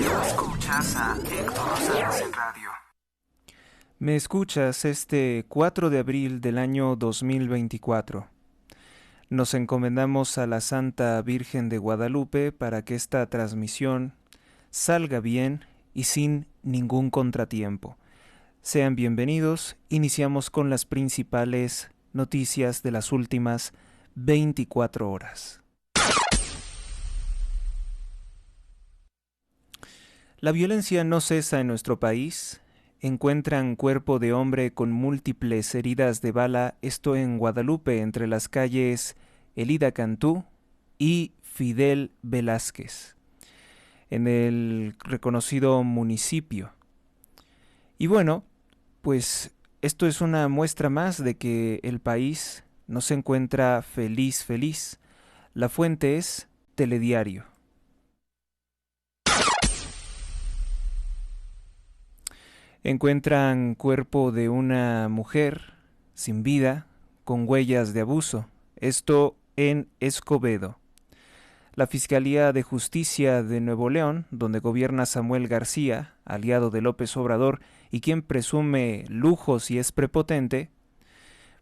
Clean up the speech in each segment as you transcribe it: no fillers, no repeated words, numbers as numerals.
Escuchas a Héctor Rosales en radio. Me escuchas este 4 de abril del año 2024. Nos encomendamos a la Santa Virgen de Guadalupe para que esta transmisión salga bien y sin ningún contratiempo. Sean bienvenidos, iniciamos con las principales noticias de las últimas 24 horas. La violencia no cesa en nuestro país. Encuentran cuerpo de hombre con múltiples heridas de bala, esto en Guadalupe, entre las calles Elida Cantú y Fidel Velázquez, en el reconocido municipio. Y bueno, pues esto es una muestra más de que el país no se encuentra feliz. La fuente es Telediario. Encuentran cuerpo de una mujer sin vida con huellas de abuso, esto en Escobedo. La Fiscalía de Justicia de Nuevo León, donde gobierna Samuel García, aliado de López Obrador y quien presume lujos y es prepotente,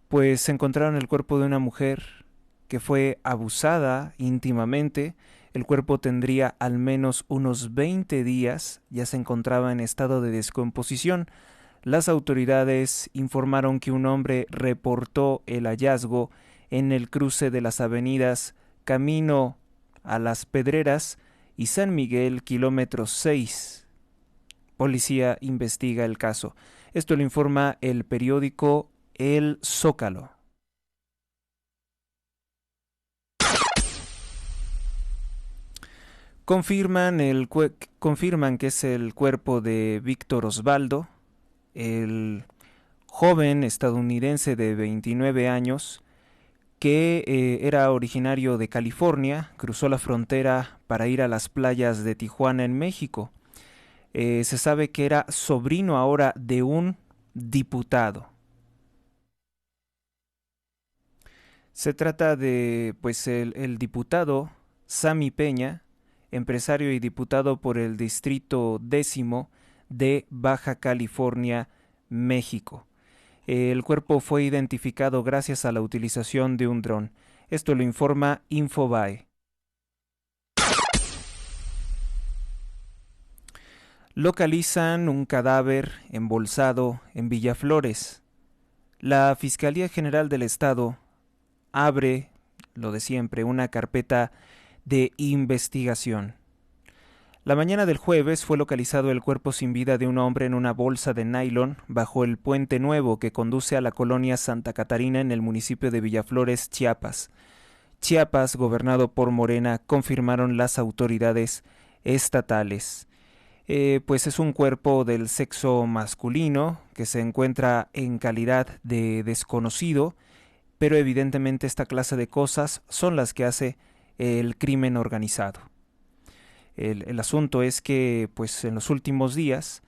pues encontraron el cuerpo de una mujer que fue abusada íntimamente. El cuerpo tendría al menos unos 20 días, ya se encontraba en estado de descomposición. Las autoridades informaron que un hombre reportó el hallazgo en el cruce de las avenidas Camino a las Pedreras y San Miguel, kilómetro 6. Policía investiga el caso. Esto lo informa el periódico El Zócalo. Confirman que es el cuerpo de Víctor Osvaldo, el joven estadounidense de 29 años que era originario de California, cruzó la frontera para ir a las playas de Tijuana en México. Se sabe que era sobrino ahora de un diputado. Se trata de, pues, el diputado Sammy Peña, empresario y diputado por el Distrito 10 de Baja California, México. El cuerpo fue identificado gracias a la utilización de un dron. Esto lo informa Infobae. Localizan un cadáver embolsado en Villaflores. La Fiscalía General del Estado abre, lo de siempre, una carpeta de investigación. La mañana del jueves fue localizado el cuerpo sin vida de un hombre en una bolsa de nylon bajo el puente nuevo que conduce a la colonia Santa Catarina en el municipio de Villaflores, Chiapas. Chiapas, gobernado por Morena, confirmaron las autoridades estatales. Pues es un cuerpo del sexo masculino que se encuentra en calidad de desconocido, pero evidentemente esta clase de cosas son las que hace el crimen organizado. El asunto es que, pues, en los últimos días,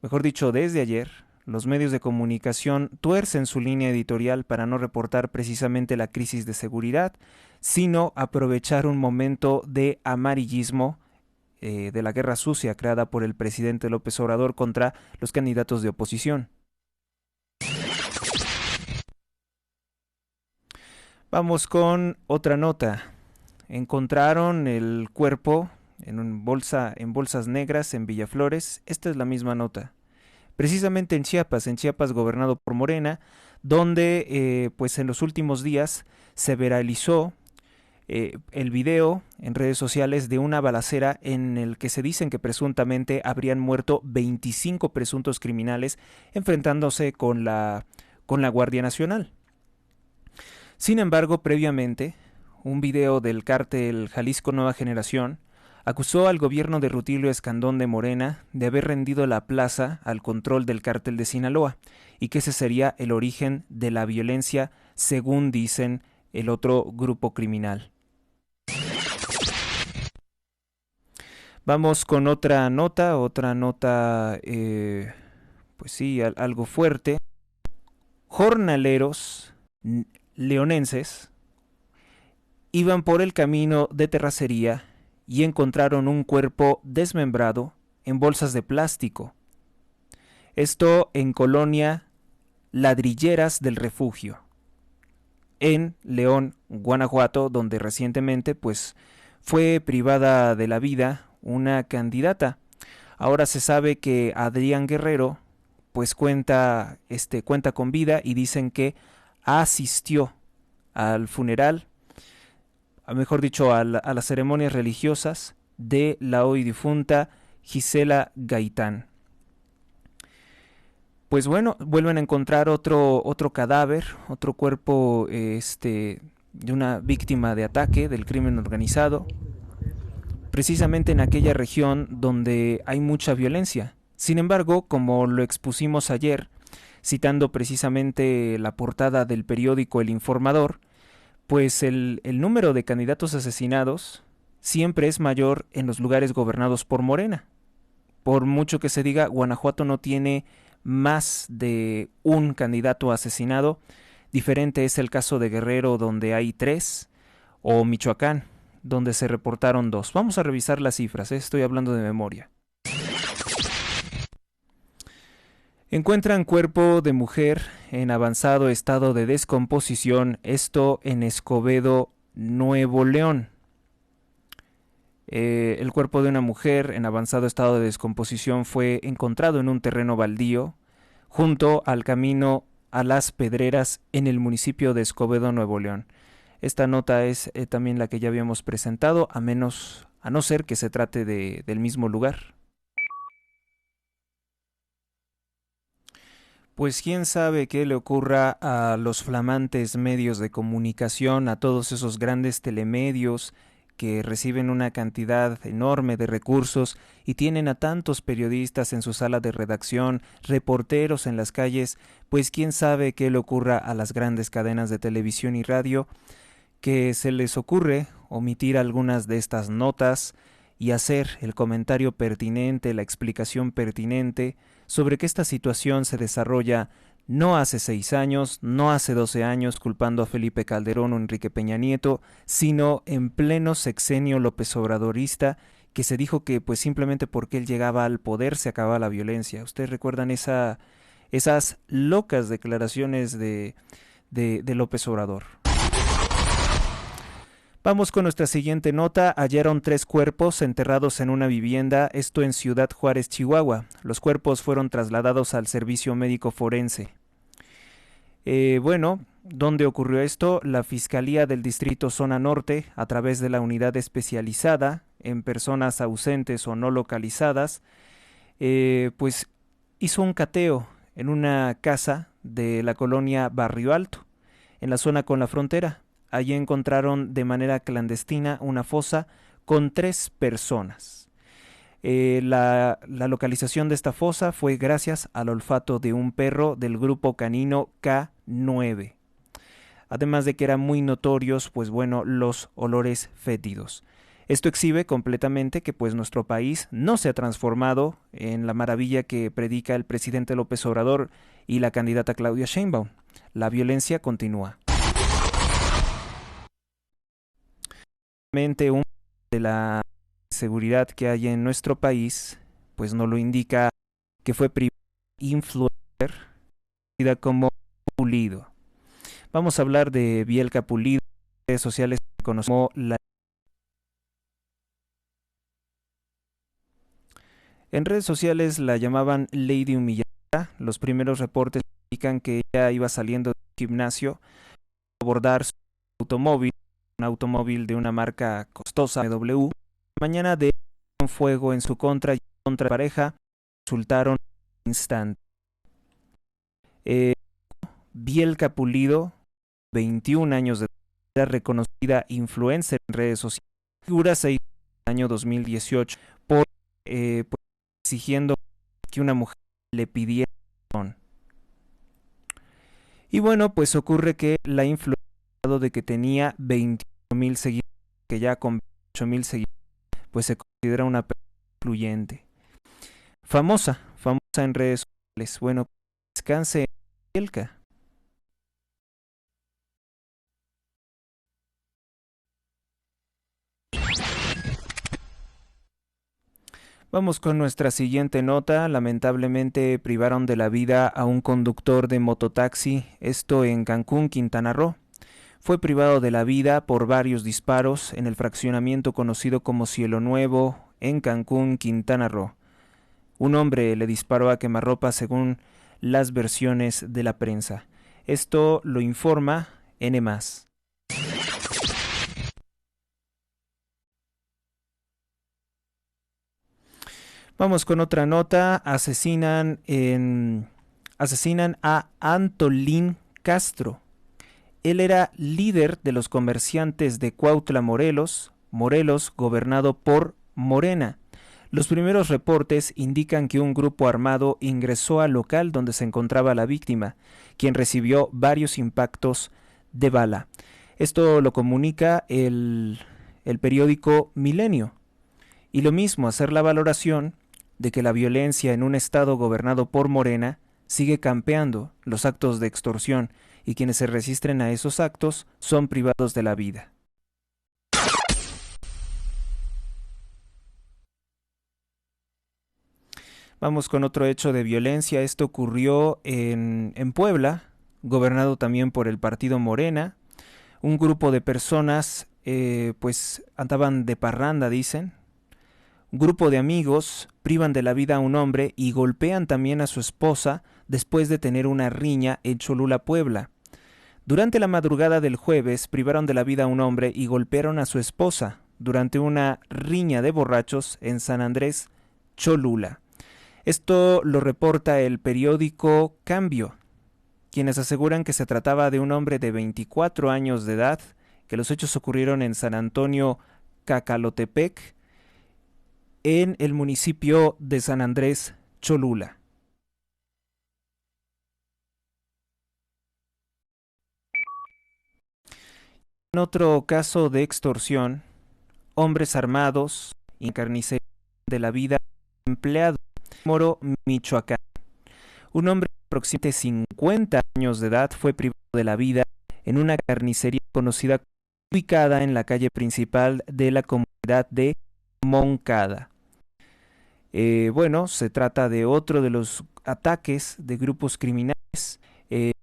mejor dicho, desde ayer, los medios de comunicación tuercen su línea editorial para no reportar precisamente la crisis de seguridad, sino aprovechar un momento de amarillismo de la guerra sucia creada por el presidente López Obrador contra los candidatos de oposición. Vamos con otra nota. Encontraron el cuerpo en bolsas negras en Villaflores. Esta es la misma nota. Precisamente en Chiapas gobernado por Morena, donde pues en los últimos días se viralizó el video en redes sociales de una balacera en el que se dicen que presuntamente habrían muerto 25 presuntos criminales enfrentándose con la Guardia Nacional. Sin embargo, previamente, un video del cártel Jalisco Nueva Generación acusó al gobierno de Rutilio Escandón de Morena de haber rendido la plaza al control del cártel de Sinaloa y que ese sería el origen de la violencia, según dicen el otro grupo criminal. Vamos con otra nota, pues sí, algo fuerte. Jornaleros leonenses iban por el camino de terracería y encontraron un cuerpo desmembrado en bolsas de plástico. Esto en Colonia Ladrilleras del Refugio, en León, Guanajuato, donde recientemente pues fue privada de la vida una candidata. Ahora se sabe que Adrián Guerrero pues cuenta con vida y dicen que asistió al funeral, mejor dicho, a las ceremonias religiosas de la hoy difunta Gisela Gaitán. Pues bueno, vuelven a encontrar otro cadáver, otro cuerpo de una víctima de ataque del crimen organizado, precisamente en aquella región donde hay mucha violencia. Sin embargo, como lo expusimos ayer, citando precisamente la portada del periódico El Informador, pues el número de candidatos asesinados siempre es mayor en los lugares gobernados por Morena. Por mucho que se diga, Guanajuato no tiene más de un candidato asesinado. Diferente es el caso de Guerrero, donde hay 3, o Michoacán, donde se reportaron 2. Vamos a revisar las cifras, estoy hablando de memoria. Encuentran cuerpo de mujer en avanzado estado de descomposición, esto en Escobedo, Nuevo León. El cuerpo de una mujer en avanzado estado de descomposición fue encontrado en un terreno baldío junto al camino a Las Pedreras en el municipio de Escobedo, Nuevo León. Esta nota es también la que ya habíamos presentado, a no ser que se trate del mismo lugar. Pues quién sabe qué le ocurra a los flamantes medios de comunicación, a todos esos grandes telemedios que reciben una cantidad enorme de recursos y tienen a tantos periodistas en su sala de redacción, reporteros en las calles, pues quién sabe qué le ocurra a las grandes cadenas de televisión y radio, que se les ocurre omitir algunas de estas notas y hacer el comentario pertinente, la explicación pertinente sobre que esta situación se desarrolla no hace 6 años, no hace 12 años, culpando a Felipe Calderón o Enrique Peña Nieto, sino en pleno sexenio López Obradorista, que se dijo que pues simplemente porque él llegaba al poder se acababa la violencia. ¿Ustedes recuerdan esas locas declaraciones de López Obrador? Vamos con nuestra siguiente nota. Hallaron 3 cuerpos enterrados en una vivienda, esto en Ciudad Juárez, Chihuahua. Los cuerpos fueron trasladados al servicio médico forense. ¿Dónde ocurrió esto? La Fiscalía del Distrito Zona Norte, a través de la unidad especializada en personas ausentes o no localizadas, pues hizo un cateo en una casa de la colonia Barrio Alto, en la zona con la frontera. Allí encontraron de manera clandestina una fosa con 3 personas. La localización de esta fosa fue gracias al olfato de un perro del grupo canino K9. Además de que eran muy notorios, pues bueno, los olores fétidos. Esto exhibe completamente que pues nuestro país no se ha transformado en la maravilla que predica el presidente López Obrador y la candidata Claudia Sheinbaum. La violencia continúa. Un de la seguridad que hay en nuestro país, pues nos lo indica que fue influencer, como Pulido. Vamos a hablar de Bielka Pulido, en redes sociales se conoce como En redes sociales la llamaban Lady Humillada. Los primeros reportes indican que ella iba saliendo del gimnasio a abordar su automóvil, un automóvil de una marca costosa, BMW. Mañana de un fuego en su contra y contra la pareja, resultaron instantes. Bielka Pulido, 21 años de edad, reconocida influencer en redes sociales, figura 6 en el año 2018 por pues, exigiendo que una mujer le pidiera perdón. Y bueno, pues ocurre que la influencia de que tenía 28,000 seguidores, que ya con 28,000 seguidores, pues se considera una persona influyente. Famosa en redes sociales. Bueno, descanse en Bielka. Vamos con nuestra siguiente nota. Lamentablemente privaron de la vida a un conductor de mototaxi, esto en Cancún, Quintana Roo. Fue privado de la vida por varios disparos en el fraccionamiento conocido como Cielo Nuevo, en Cancún, Quintana Roo. Un hombre le disparó a quemarropa según las versiones de la prensa. Esto lo informa N+. Vamos con otra nota. Asesinan a Antolín Castro. Él era líder de los comerciantes de Cuautla, Morelos, gobernado por Morena. Los primeros reportes indican que un grupo armado ingresó al local donde se encontraba la víctima, quien recibió varios impactos de bala. Esto lo comunica el periódico Milenio. Y lo mismo, hacer la valoración de que la violencia en un estado gobernado por Morena sigue campeando los actos de extorsión y quienes se resisten a esos actos son privados de la vida. Vamos con otro hecho de violencia. Esto ocurrió en Puebla, gobernado también por el partido Morena. Un grupo de personas pues andaban de parranda, dicen. Un grupo de amigos privan de la vida a un hombre y golpean también a su esposa después de tener una riña en Cholula, Puebla. Durante la madrugada del jueves privaron de la vida a un hombre y golpearon a su esposa durante una riña de borrachos en San Andrés, Cholula. Esto lo reporta el periódico Cambio, quienes aseguran que se trataba de un hombre de 24 años de edad, que los hechos ocurrieron en San Antonio, Cacalotepec, en el municipio de San Andrés, Cholula. En otro caso de extorsión, hombres armados y carnicería de la vida empleado en Moro, Michoacán. Un hombre de aproximadamente 50 años de edad fue privado de la vida en una carnicería conocida ubicada en la calle principal de la comunidad de Moncada. Se trata de otro de los ataques de grupos criminales.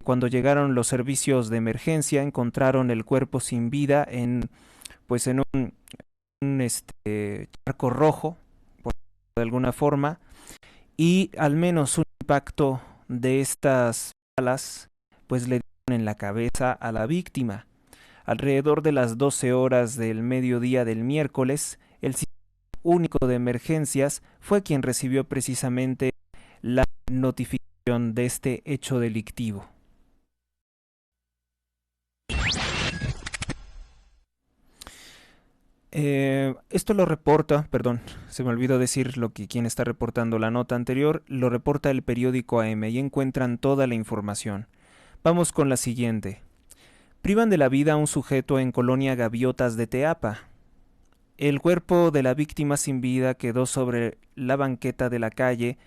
Cuando llegaron los servicios de emergencia, encontraron el cuerpo sin vida en un charco rojo, por de alguna forma, y al menos un impacto de estas balas, pues le dieron en la cabeza a la víctima. Alrededor de las 12 horas del mediodía del miércoles, el único de emergencias fue quien recibió precisamente la notificación de este hecho delictivo. Esto lo reporta, se me olvidó decir quien está reportando la nota anterior, lo reporta el periódico AM y encuentran toda la información. Vamos con la siguiente. Privan de la vida a un sujeto en Colonia Gaviotas de Teapa. El cuerpo de la víctima sin vida quedó sobre la banqueta de la calle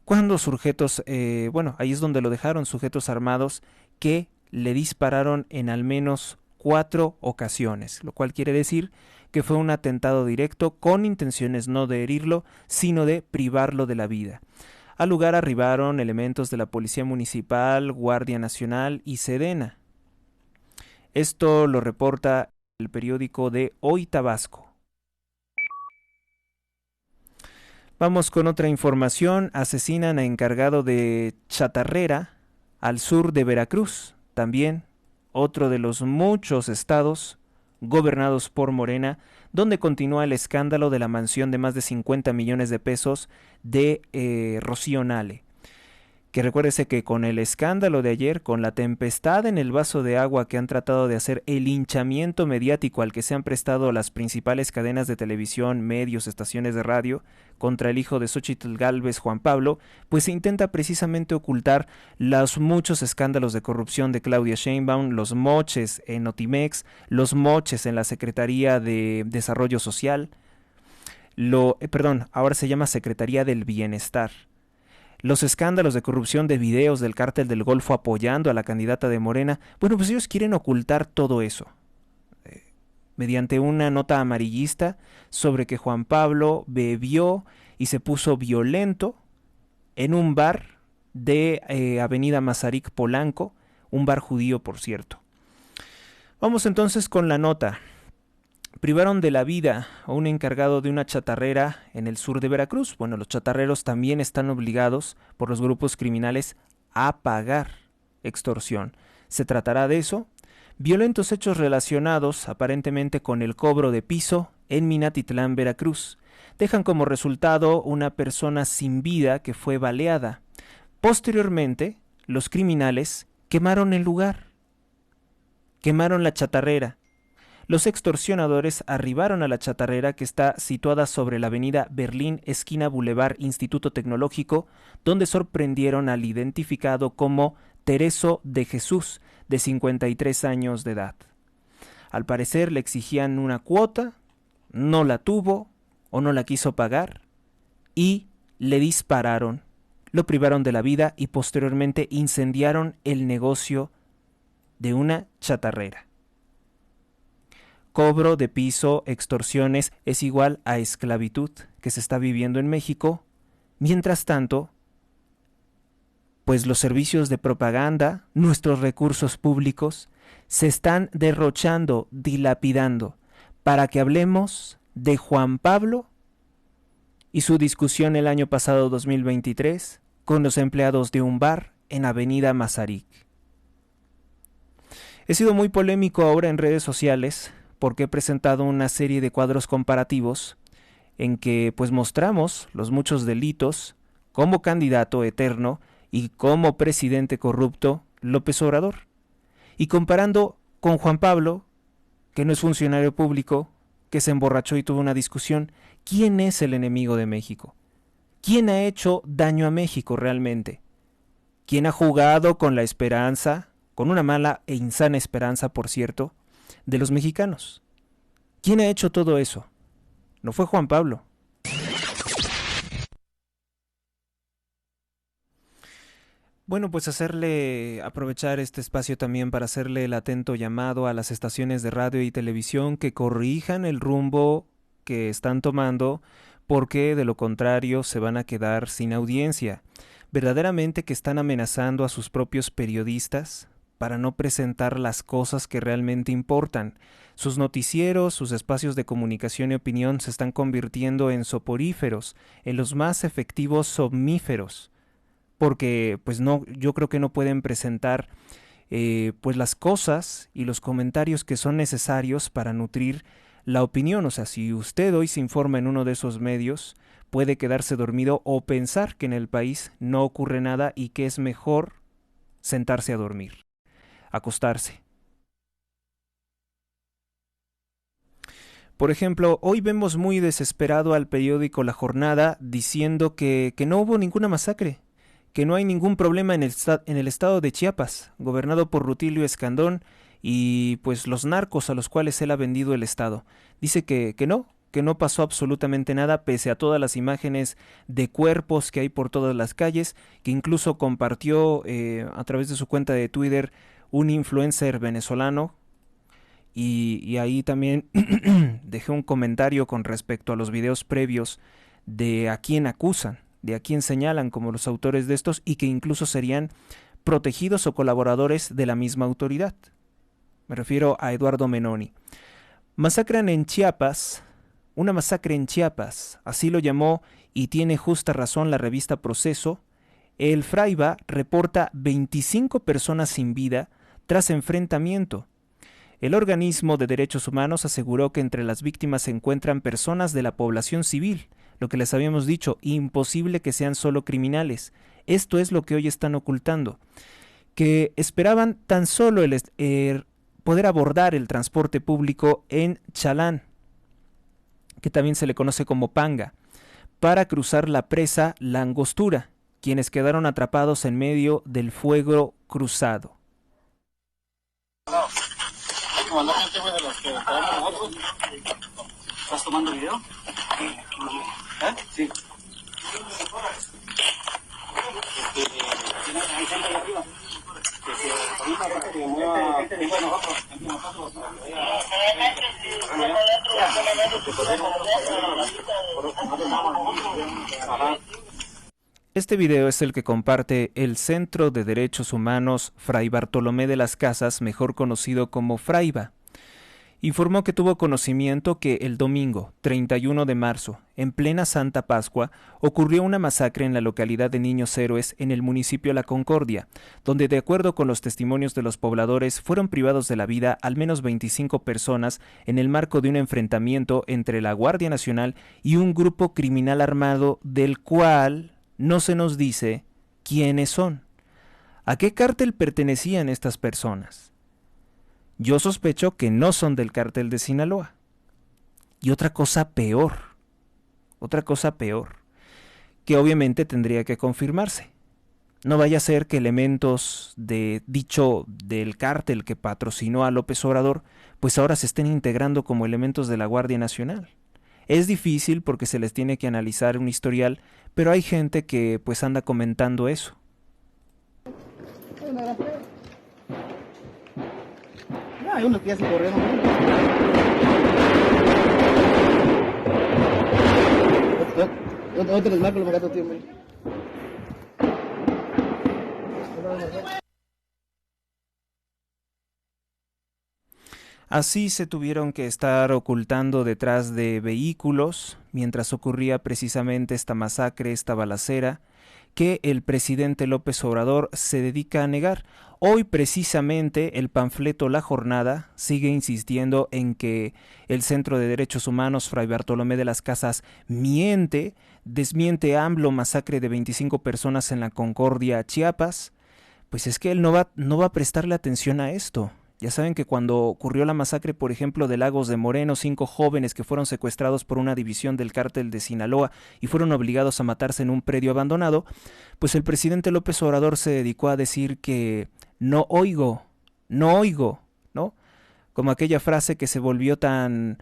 cuando sujetos, ahí es donde lo dejaron, sujetos armados que le dispararon en al menos 4 ocasiones, lo cual quiere decir que fue un atentado directo con intenciones no de herirlo, sino de privarlo de la vida. Al lugar arribaron elementos de la Policía Municipal, Guardia Nacional y Sedena. Esto lo reporta el periódico de Hoy Tabasco. Vamos con otra información. Asesinan a encargado de chatarrera al sur de Veracruz. También otro de los muchos estados gobernados por Morena, donde continúa el escándalo de la mansión de más de 50 millones de pesos de Rocío Nale. Que recuérdese que con el escándalo de ayer, con la tempestad en el vaso de agua que han tratado de hacer, el linchamiento mediático al que se han prestado las principales cadenas de televisión, medios, estaciones de radio, contra el hijo de Xóchitl Gálvez, Juan Pablo, pues se intenta precisamente ocultar los muchos escándalos de corrupción de Claudia Sheinbaum, los moches en Notimex, los moches en la Secretaría de Desarrollo Social, ahora se llama Secretaría del Bienestar. Los escándalos de corrupción de videos del Cártel del Golfo apoyando a la candidata de Morena, pues ellos quieren ocultar todo eso mediante una nota amarillista sobre que Juan Pablo bebió y se puso violento en un bar de Avenida Masaryk Polanco, un bar judío, por cierto. Vamos entonces con la nota. Privaron de la vida a un encargado de una chatarrera en el sur de Veracruz. Bueno, los chatarreros también están obligados por los grupos criminales a pagar extorsión. ¿Se tratará de eso? Violentos hechos relacionados aparentemente con el cobro de piso en Minatitlán, Veracruz. Dejan como resultado una persona sin vida que fue baleada. Posteriormente, los criminales quemaron el lugar. Quemaron la chatarrera. Los extorsionadores arribaron a la chatarrera que está situada sobre la avenida Berlín, esquina Boulevard Instituto Tecnológico, donde sorprendieron al identificado como Tereso de Jesús, de 53 años de edad. Al parecer le exigían una cuota, no la tuvo o no la quiso pagar y le dispararon, lo privaron de la vida y posteriormente incendiaron el negocio de una chatarrera. Cobro de piso, extorsiones, es igual a esclavitud que se está viviendo en México. Mientras tanto, pues los servicios de propaganda, nuestros recursos públicos, se están derrochando, dilapidando, para que hablemos de Juan Pablo y su discusión el año pasado 2023 con los empleados de un bar en Avenida Masaryk. He sido muy polémico ahora en redes sociales porque he presentado una serie de cuadros comparativos en que pues mostramos los muchos delitos como candidato eterno y como presidente corrupto López Obrador, y comparando con Juan Pablo, que no es funcionario público, que se emborrachó y tuvo una discusión. ¿Quién es el enemigo de México? ¿Quién ha hecho daño a México realmente? ¿Quién ha jugado con la esperanza, con una mala e insana esperanza, por cierto, de los mexicanos? ¿Quién ha hecho todo eso? No fue Juan Pablo. Bueno, pues aprovechar este espacio también para hacerle el atento llamado a las estaciones de radio y televisión que corrijan el rumbo que están tomando, porque de lo contrario se van a quedar sin audiencia. Verdaderamente que están amenazando a sus propios periodistas para no presentar las cosas que realmente importan. Sus noticieros, sus espacios de comunicación y opinión se están convirtiendo en soporíferos, en los más efectivos somníferos, porque pues no, yo creo que no pueden presentar pues las cosas y los comentarios que son necesarios para nutrir la opinión. O sea, si usted hoy se informa en uno de esos medios, puede quedarse dormido o pensar que en el país no ocurre nada y que es mejor sentarse a dormir, acostarse. Por ejemplo, hoy vemos muy desesperado al periódico La Jornada diciendo que no hubo ninguna masacre, que no hay ningún problema en el estado de Chiapas, gobernado por Rutilio Escandón y pues los narcos a los cuales él ha vendido el estado. Dice que no pasó absolutamente nada, pese a todas las imágenes de cuerpos que hay por todas las calles, que incluso compartió a través de su cuenta de Twitter un influencer venezolano, y ahí también dejé un comentario con respecto a los videos previos de a quién acusan, de a quién señalan como los autores de estos y que incluso serían protegidos o colaboradores de la misma autoridad. Me refiero a Eduardo Menoni. Masacran en Chiapas, una masacre en Chiapas, así lo llamó y tiene justa razón la revista Proceso. El Fraiba reporta 25 personas sin vida tras enfrentamiento. El organismo de derechos humanos aseguró que entre las víctimas se encuentran personas de la población civil, lo que les habíamos dicho, imposible que sean solo criminales. Esto es lo que hoy están ocultando, que esperaban tan solo poder abordar el transporte público en Chalán, que también se le conoce como Panga, para cruzar la presa La Angostura, quienes quedaron atrapados en medio del fuego cruzado. ¿Estás tomando video? Sí. Hay gente ahí arriba. Que se mueva frente a nosotros. Este video es el que comparte el Centro de Derechos Humanos Fray Bartolomé de las Casas, mejor conocido como Fraiba. Informó que tuvo conocimiento que el domingo 31 de marzo, en plena Santa Pascua, ocurrió una masacre en la localidad de Niños Héroes en el municipio La Concordia, donde de acuerdo con los testimonios de los pobladores fueron privados de la vida al menos 25 personas en el marco de un enfrentamiento entre la Guardia Nacional y un grupo criminal armado del cual no se nos dice quiénes son. ¿A qué cártel pertenecían estas personas? Yo sospecho que no son del cártel de Sinaloa. Y otra cosa peor, que obviamente tendría que confirmarse. No vaya a ser que elementos de dicho del cártel que patrocinó a López Obrador, pues ahora se estén integrando como elementos de la Guardia Nacional. Es difícil porque se les tiene que analizar un historial, pero hay gente que pues anda comentando eso. Hay unos que ya se corrieron. Otro les marco los gatos, tío. Así se tuvieron que estar ocultando detrás de vehículos mientras ocurría precisamente esta masacre, esta balacera, que el presidente López Obrador se dedica a negar. Hoy precisamente el panfleto La Jornada sigue insistiendo en que el Centro de Derechos Humanos Fray Bartolomé de las Casas desmiente AMLO masacre de 25 personas en la Concordia, Chiapas. Pues es que él no va a prestarle atención a esto. Ya saben que cuando ocurrió la masacre, por ejemplo, de Lagos de Moreno, 5 jóvenes que fueron secuestrados por una división del cártel de Sinaloa y fueron obligados a matarse en un predio abandonado, pues el presidente López Obrador se dedicó a decir que no oigo, ¿no? Como aquella frase que se volvió tan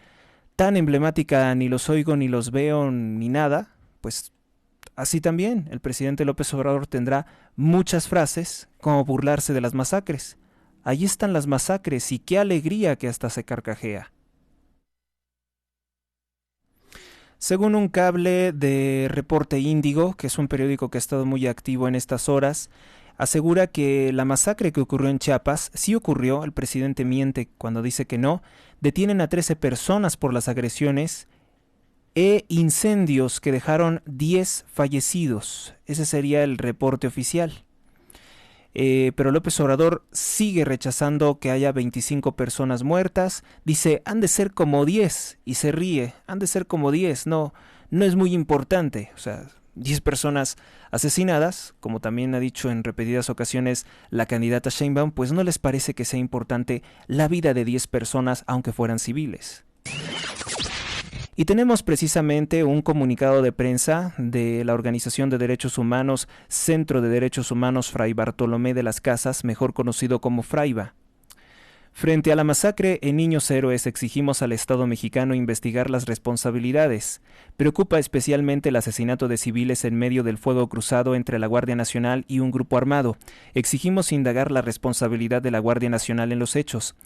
emblemática, ni los oigo, ni los veo, ni nada, pues así también el presidente López Obrador tendrá muchas frases como burlarse de las masacres. Allí están las masacres y qué alegría que hasta se carcajea. Según un cable de Reporte Índigo, que es un periódico que ha estado muy activo en estas horas, asegura que la masacre que ocurrió en Chiapas sí ocurrió, el presidente miente cuando dice que no, detienen a 13 personas por las agresiones e incendios que dejaron 10 fallecidos. Ese sería el reporte oficial. Pero López Obrador sigue rechazando que haya 25 personas muertas. Dice, han de ser como 10, y se ríe, han de ser como 10, no es muy importante. O sea, 10 personas asesinadas, como también ha dicho en repetidas ocasiones la candidata Sheinbaum, pues no les parece que sea importante la vida de 10 personas, aunque fueran civiles. Y tenemos precisamente un comunicado de prensa de la Organización de Derechos Humanos, Centro de Derechos Humanos Fray Bartolomé de las Casas, mejor conocido como Fraiba. Frente a la masacre en Niños Héroes exigimos al Estado mexicano investigar las responsabilidades. Preocupa especialmente el asesinato de civiles en medio del fuego cruzado entre la Guardia Nacional y un grupo armado. Exigimos indagar la responsabilidad de la Guardia Nacional en los hechos.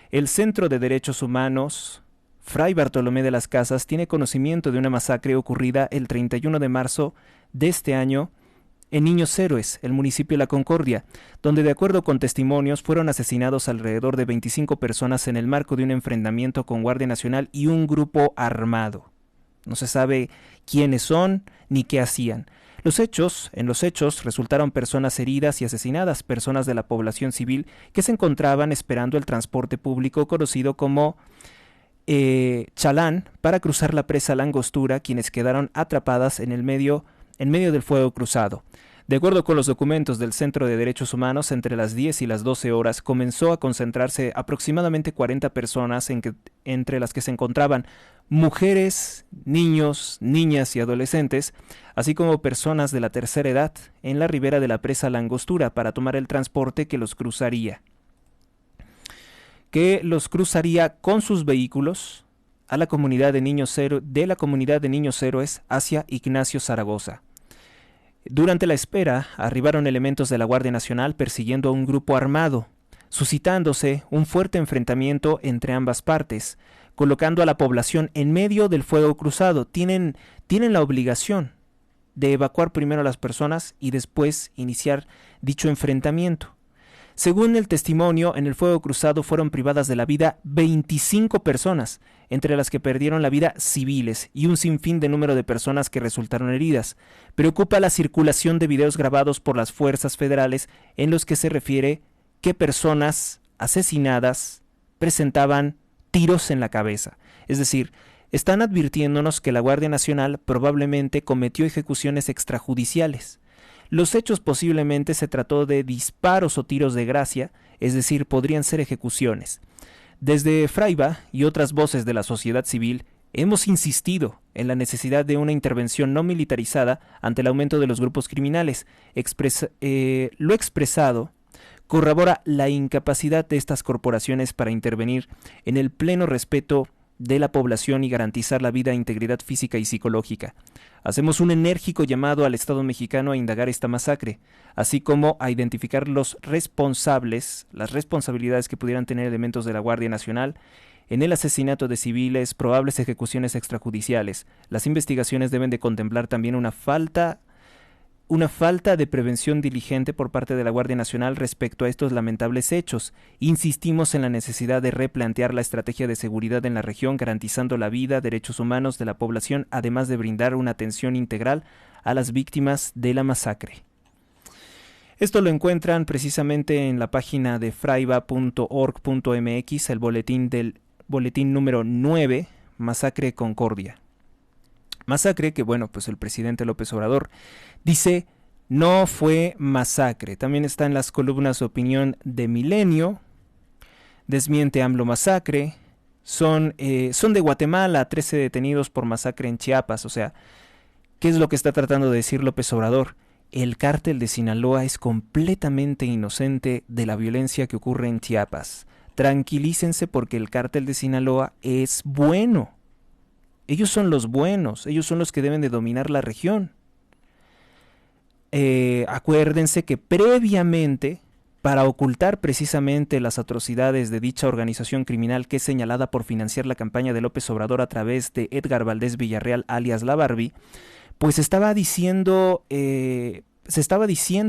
El Centro de Derechos Humanos Fray Bartolomé de las Casas tiene conocimiento de una masacre ocurrida el 31 de marzo de este año en Niños Héroes, el municipio de La Concordia, donde de acuerdo con testimonios fueron asesinados alrededor de 25 personas en el marco de un enfrentamiento con Guardia Nacional y un grupo armado. No se sabe quiénes son ni qué hacían. En los hechos resultaron personas heridas y asesinadas, personas de la población civil que se encontraban esperando el transporte público conocido como Chalán para cruzar la presa La Angostura, quienes quedaron atrapadas en medio del fuego cruzado. De acuerdo con los documentos del Centro de Derechos Humanos, entre las 10 y las 12 horas comenzó a concentrarse aproximadamente 40 personas entre las que se encontraban mujeres, niños, niñas y adolescentes, así como personas de la tercera edad, en la ribera de la presa La Angostura para tomar el transporte que los cruzaría con sus vehículos a la comunidad de Niños Héroes hacia Ignacio Zaragoza. Durante la espera, arribaron elementos de la Guardia Nacional persiguiendo a un grupo armado. suscitándose un fuerte enfrentamiento entre ambas partes, colocando a la población en medio del fuego cruzado. Tienen la obligación de evacuar primero a las personas y después iniciar dicho enfrentamiento. Según el testimonio, en el fuego cruzado fueron privadas de la vida 25 personas, entre las que perdieron la vida civiles y un sinfín de número de personas que resultaron heridas. Preocupa la circulación de videos grabados por las fuerzas federales en los que se refiere que personas asesinadas presentaban tiros en la cabeza. Es decir, están advirtiéndonos que la Guardia Nacional probablemente cometió ejecuciones extrajudiciales. Los hechos posiblemente se trató de disparos o tiros de gracia, es decir, podrían ser ejecuciones. Desde Fraiba y otras voces de la sociedad civil, hemos insistido en la necesidad de una intervención no militarizada ante el aumento de los grupos criminales. Lo expresado corrobora la incapacidad de estas corporaciones para intervenir en el pleno respeto de la población y garantizar la vida e integridad física y psicológica. Hacemos un enérgico llamado al Estado mexicano a indagar esta masacre, así como a identificar los responsables, las responsabilidades que pudieran tener elementos de la Guardia Nacional en el asesinato de civiles, probables ejecuciones extrajudiciales. Las investigaciones deben de contemplar también una falta de prevención diligente por parte de la Guardia Nacional respecto a estos lamentables hechos. Insistimos en la necesidad de replantear la estrategia de seguridad en la región, garantizando la vida, derechos humanos de la población, además de brindar una atención integral a las víctimas de la masacre. Esto lo encuentran precisamente en la página de fraiba.org.mx, el boletín número 9, Masacre Concordia. Masacre que, bueno, pues el presidente López Obrador dice no fue masacre. También está en las columnas de opinión de Milenio, desmiente AMLO masacre, son de Guatemala, 13 detenidos por masacre en Chiapas. O sea, ¿qué es lo que está tratando de decir López Obrador? El cártel de Sinaloa es completamente inocente de la violencia que ocurre en Chiapas. Tranquilícense porque el cártel de Sinaloa es bueno. Ellos son los buenos, ellos son los que deben de dominar la región. Acuérdense que previamente, para ocultar precisamente las atrocidades de dicha organización criminal que es señalada por financiar la campaña de López Obrador a través de Edgar Valdés Villarreal, alias La Barbie, pues se estaba diciendo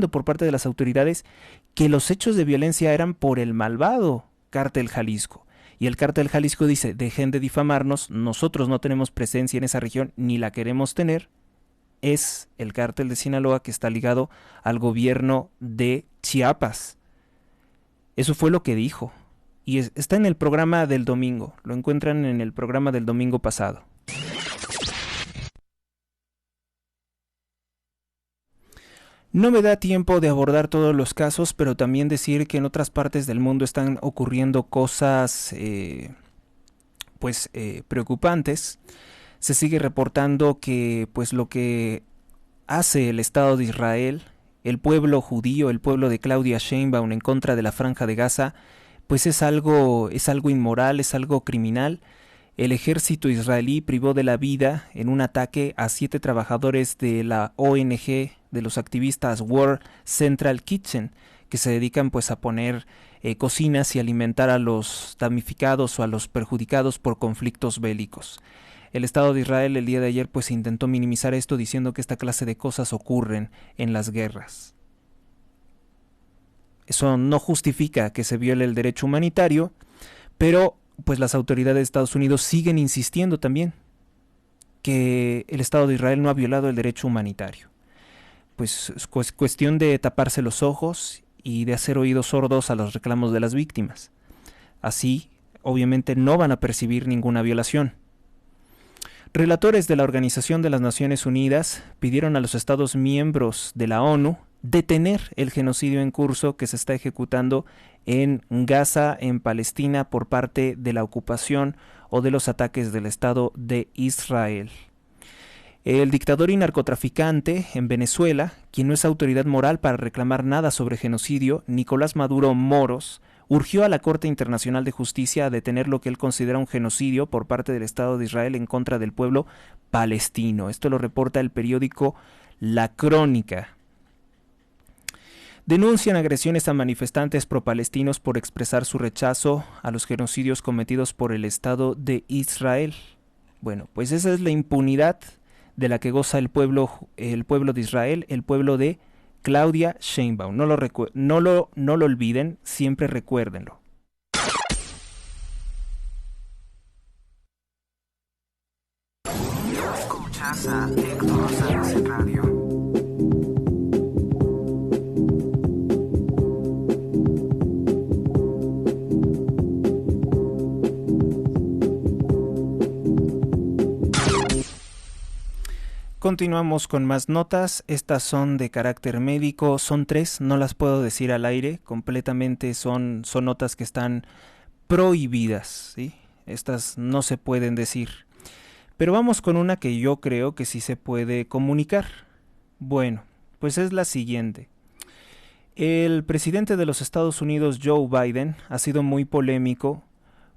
por parte de las autoridades que los hechos de violencia eran por el malvado Cártel Jalisco. Y el Cártel Jalisco dice, dejen de difamarnos, nosotros no tenemos presencia en esa región, ni la queremos tener. Es el Cártel de Sinaloa que está ligado al gobierno de Chiapas. Eso fue lo que dijo. Y está en el programa del domingo, lo encuentran en el programa del domingo pasado. No me da tiempo de abordar todos los casos, pero también decir que en otras partes del mundo están ocurriendo cosas preocupantes. Se sigue reportando que pues lo que hace el Estado de Israel, el pueblo judío, el pueblo de Claudia Sheinbaum en contra de la Franja de Gaza, pues es algo inmoral, es algo criminal. El ejército israelí privó de la vida en un ataque a 7 trabajadores de la ONG de los activistas World Central Kitchen, que se dedican pues a poner cocinas y alimentar a los damnificados o a los perjudicados por conflictos bélicos. El Estado de Israel el día de ayer pues intentó minimizar esto diciendo que esta clase de cosas ocurren en las guerras. Eso no justifica que se viole el derecho humanitario, pero pues las autoridades de Estados Unidos siguen insistiendo también que el Estado de Israel no ha violado el derecho humanitario. Pues es cuestión de taparse los ojos y de hacer oídos sordos a los reclamos de las víctimas. Así, obviamente, no van a percibir ninguna violación. Relatores de la Organización de las Naciones Unidas pidieron a los Estados miembros de la ONU detener el genocidio en curso que se está ejecutando en Gaza, en Palestina, por parte de la ocupación o de los ataques del Estado de Israel. El dictador y narcotraficante en Venezuela, quien no es autoridad moral para reclamar nada sobre genocidio, Nicolás Maduro Moros, urgió a la Corte Internacional de Justicia a detener lo que él considera un genocidio por parte del Estado de Israel en contra del pueblo palestino. Esto lo reporta el periódico La Crónica. Denuncian agresiones a manifestantes pro-palestinos por expresar su rechazo a los genocidios cometidos por el Estado de Israel. Bueno, pues esa es la impunidad de la que goza el pueblo de Israel, el pueblo de Claudia Sheinbaum. No lo olviden, siempre recuérdenlo. Escuchas a Héctor Rosales en radio. Continuamos con más notas. Estas son de carácter médico, son 3, no las puedo decir al aire, completamente son notas que están prohibidas, ¿sí? Estas no se pueden decir. Pero vamos con una que yo creo que sí se puede comunicar. Bueno, pues es la siguiente. El presidente de los Estados Unidos, Joe Biden, ha sido muy polémico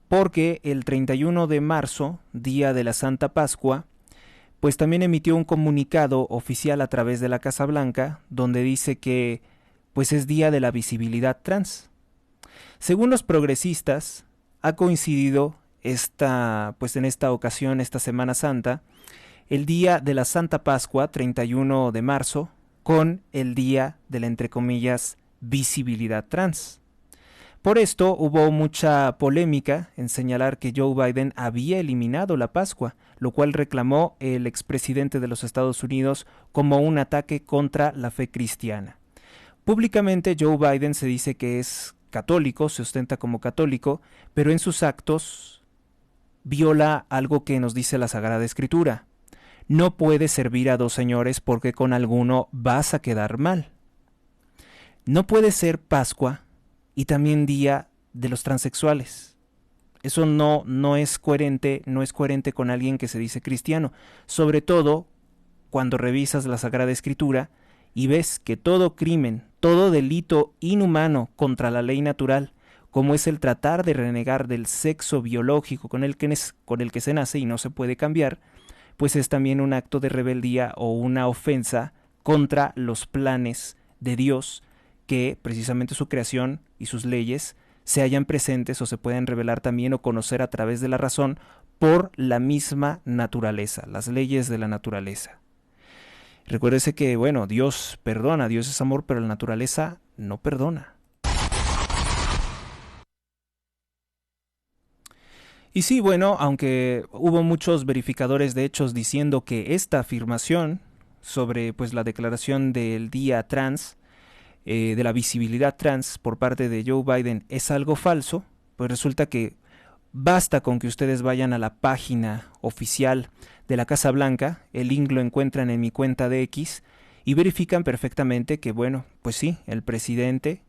porque el 31 de marzo, día de la Santa Pascua, pues también emitió un comunicado oficial a través de la Casa Blanca, donde dice que pues es día de la visibilidad trans. Según los progresistas, ha coincidido en esta ocasión, esta Semana Santa, el día de la Santa Pascua, 31 de marzo, con el día de la, entre comillas, visibilidad trans. Por esto hubo mucha polémica en señalar que Joe Biden había eliminado la Pascua, lo cual reclamó el expresidente de los Estados Unidos como un ataque contra la fe cristiana. Públicamente Joe Biden se dice que es católico, se ostenta como católico, pero en sus actos viola algo que nos dice la Sagrada Escritura. No puedes servir a 2 señores porque con alguno vas a quedar mal. No puede ser Pascua y también día de los transexuales. Eso no es coherente con alguien que se dice cristiano, sobre todo cuando revisas la Sagrada Escritura y ves que todo crimen, todo delito inhumano contra la ley natural, como es el tratar de renegar del sexo biológico con el que se nace y no se puede cambiar, pues es también un acto de rebeldía o una ofensa contra los planes de Dios, que precisamente su creación y sus leyes se hallan presentes o se pueden revelar también o conocer a través de la razón por la misma naturaleza, las leyes de la naturaleza. Recuérdese que, bueno, Dios perdona, Dios es amor, pero la naturaleza no perdona. Y sí, bueno, aunque hubo muchos verificadores de hechos diciendo que esta afirmación sobre pues la declaración del día trans, de la visibilidad trans por parte de Joe Biden es algo falso, pues resulta que basta con que ustedes vayan a la página oficial de la Casa Blanca, el link lo encuentran en mi cuenta de X, y verifican perfectamente que, bueno, pues sí, el presidente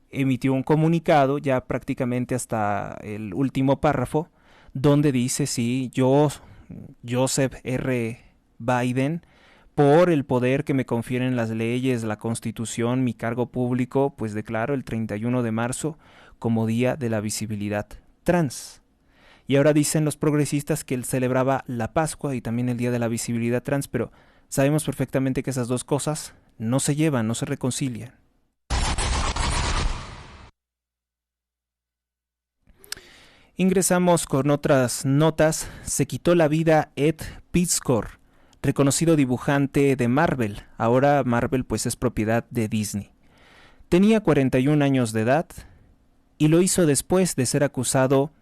emitió un comunicado ya prácticamente hasta el último párrafo, donde dice, sí, yo, Joseph R. Biden, por el poder que me confieren las leyes, la Constitución, mi cargo público, pues declaro el 31 de marzo como Día de la Visibilidad Trans. Y ahora dicen los progresistas que él celebraba la Pascua y también el Día de la Visibilidad Trans, pero sabemos perfectamente que esas dos cosas no se llevan, no se reconcilian. Ingresamos con otras notas. Se quitó la vida Ed Piskor, reconocido dibujante de Marvel. Ahora Marvel pues es propiedad de Disney. Tenía 41 años de edad y lo hizo después de ser acusado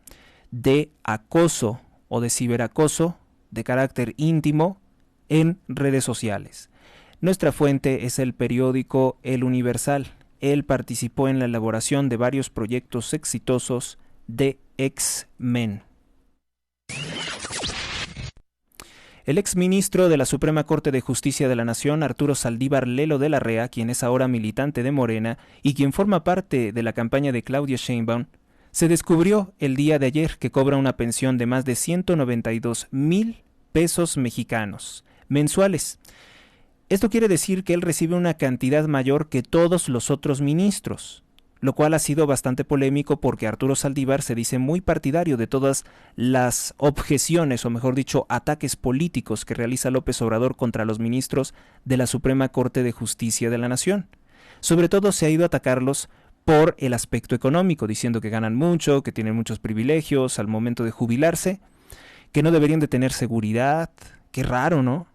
de acoso o de ciberacoso de carácter íntimo en redes sociales. Nuestra fuente es el periódico El Universal. Él participó en la elaboración de varios proyectos exitosos de X-Men. El exministro de la Suprema Corte de Justicia de la Nación, Arturo Saldívar Lelo de la Rea, quien es ahora militante de Morena y quien forma parte de la campaña de Claudia Sheinbaum, se descubrió el día de ayer que cobra una pensión de más de 192,000 pesos mexicanos mensuales. Esto quiere decir que él recibe una cantidad mayor que todos los otros ministros, lo cual ha sido bastante polémico porque Arturo Saldívar se dice muy partidario de todas las objeciones, o mejor dicho, ataques políticos que realiza López Obrador contra los ministros de la Suprema Corte de Justicia de la Nación. sobre todo se ha ido a atacarlos por el aspecto económico, diciendo que ganan mucho, que tienen muchos privilegios al momento de jubilarse, que no deberían de tener seguridad. Qué raro, ¿no?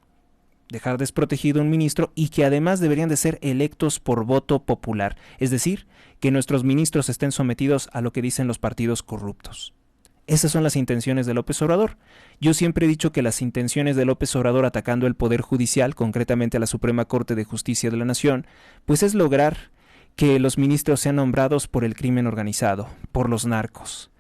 Dejar desprotegido a un ministro, y que además deberían de ser electos por voto popular, es decir, que nuestros ministros estén sometidos a lo que dicen los partidos corruptos. Esas son las intenciones de López Obrador. Yo siempre he dicho que las intenciones de López Obrador atacando el Poder Judicial, concretamente a la Suprema Corte de Justicia de la Nación, pues es lograr que los ministros sean nombrados por el crimen organizado, por los narcos.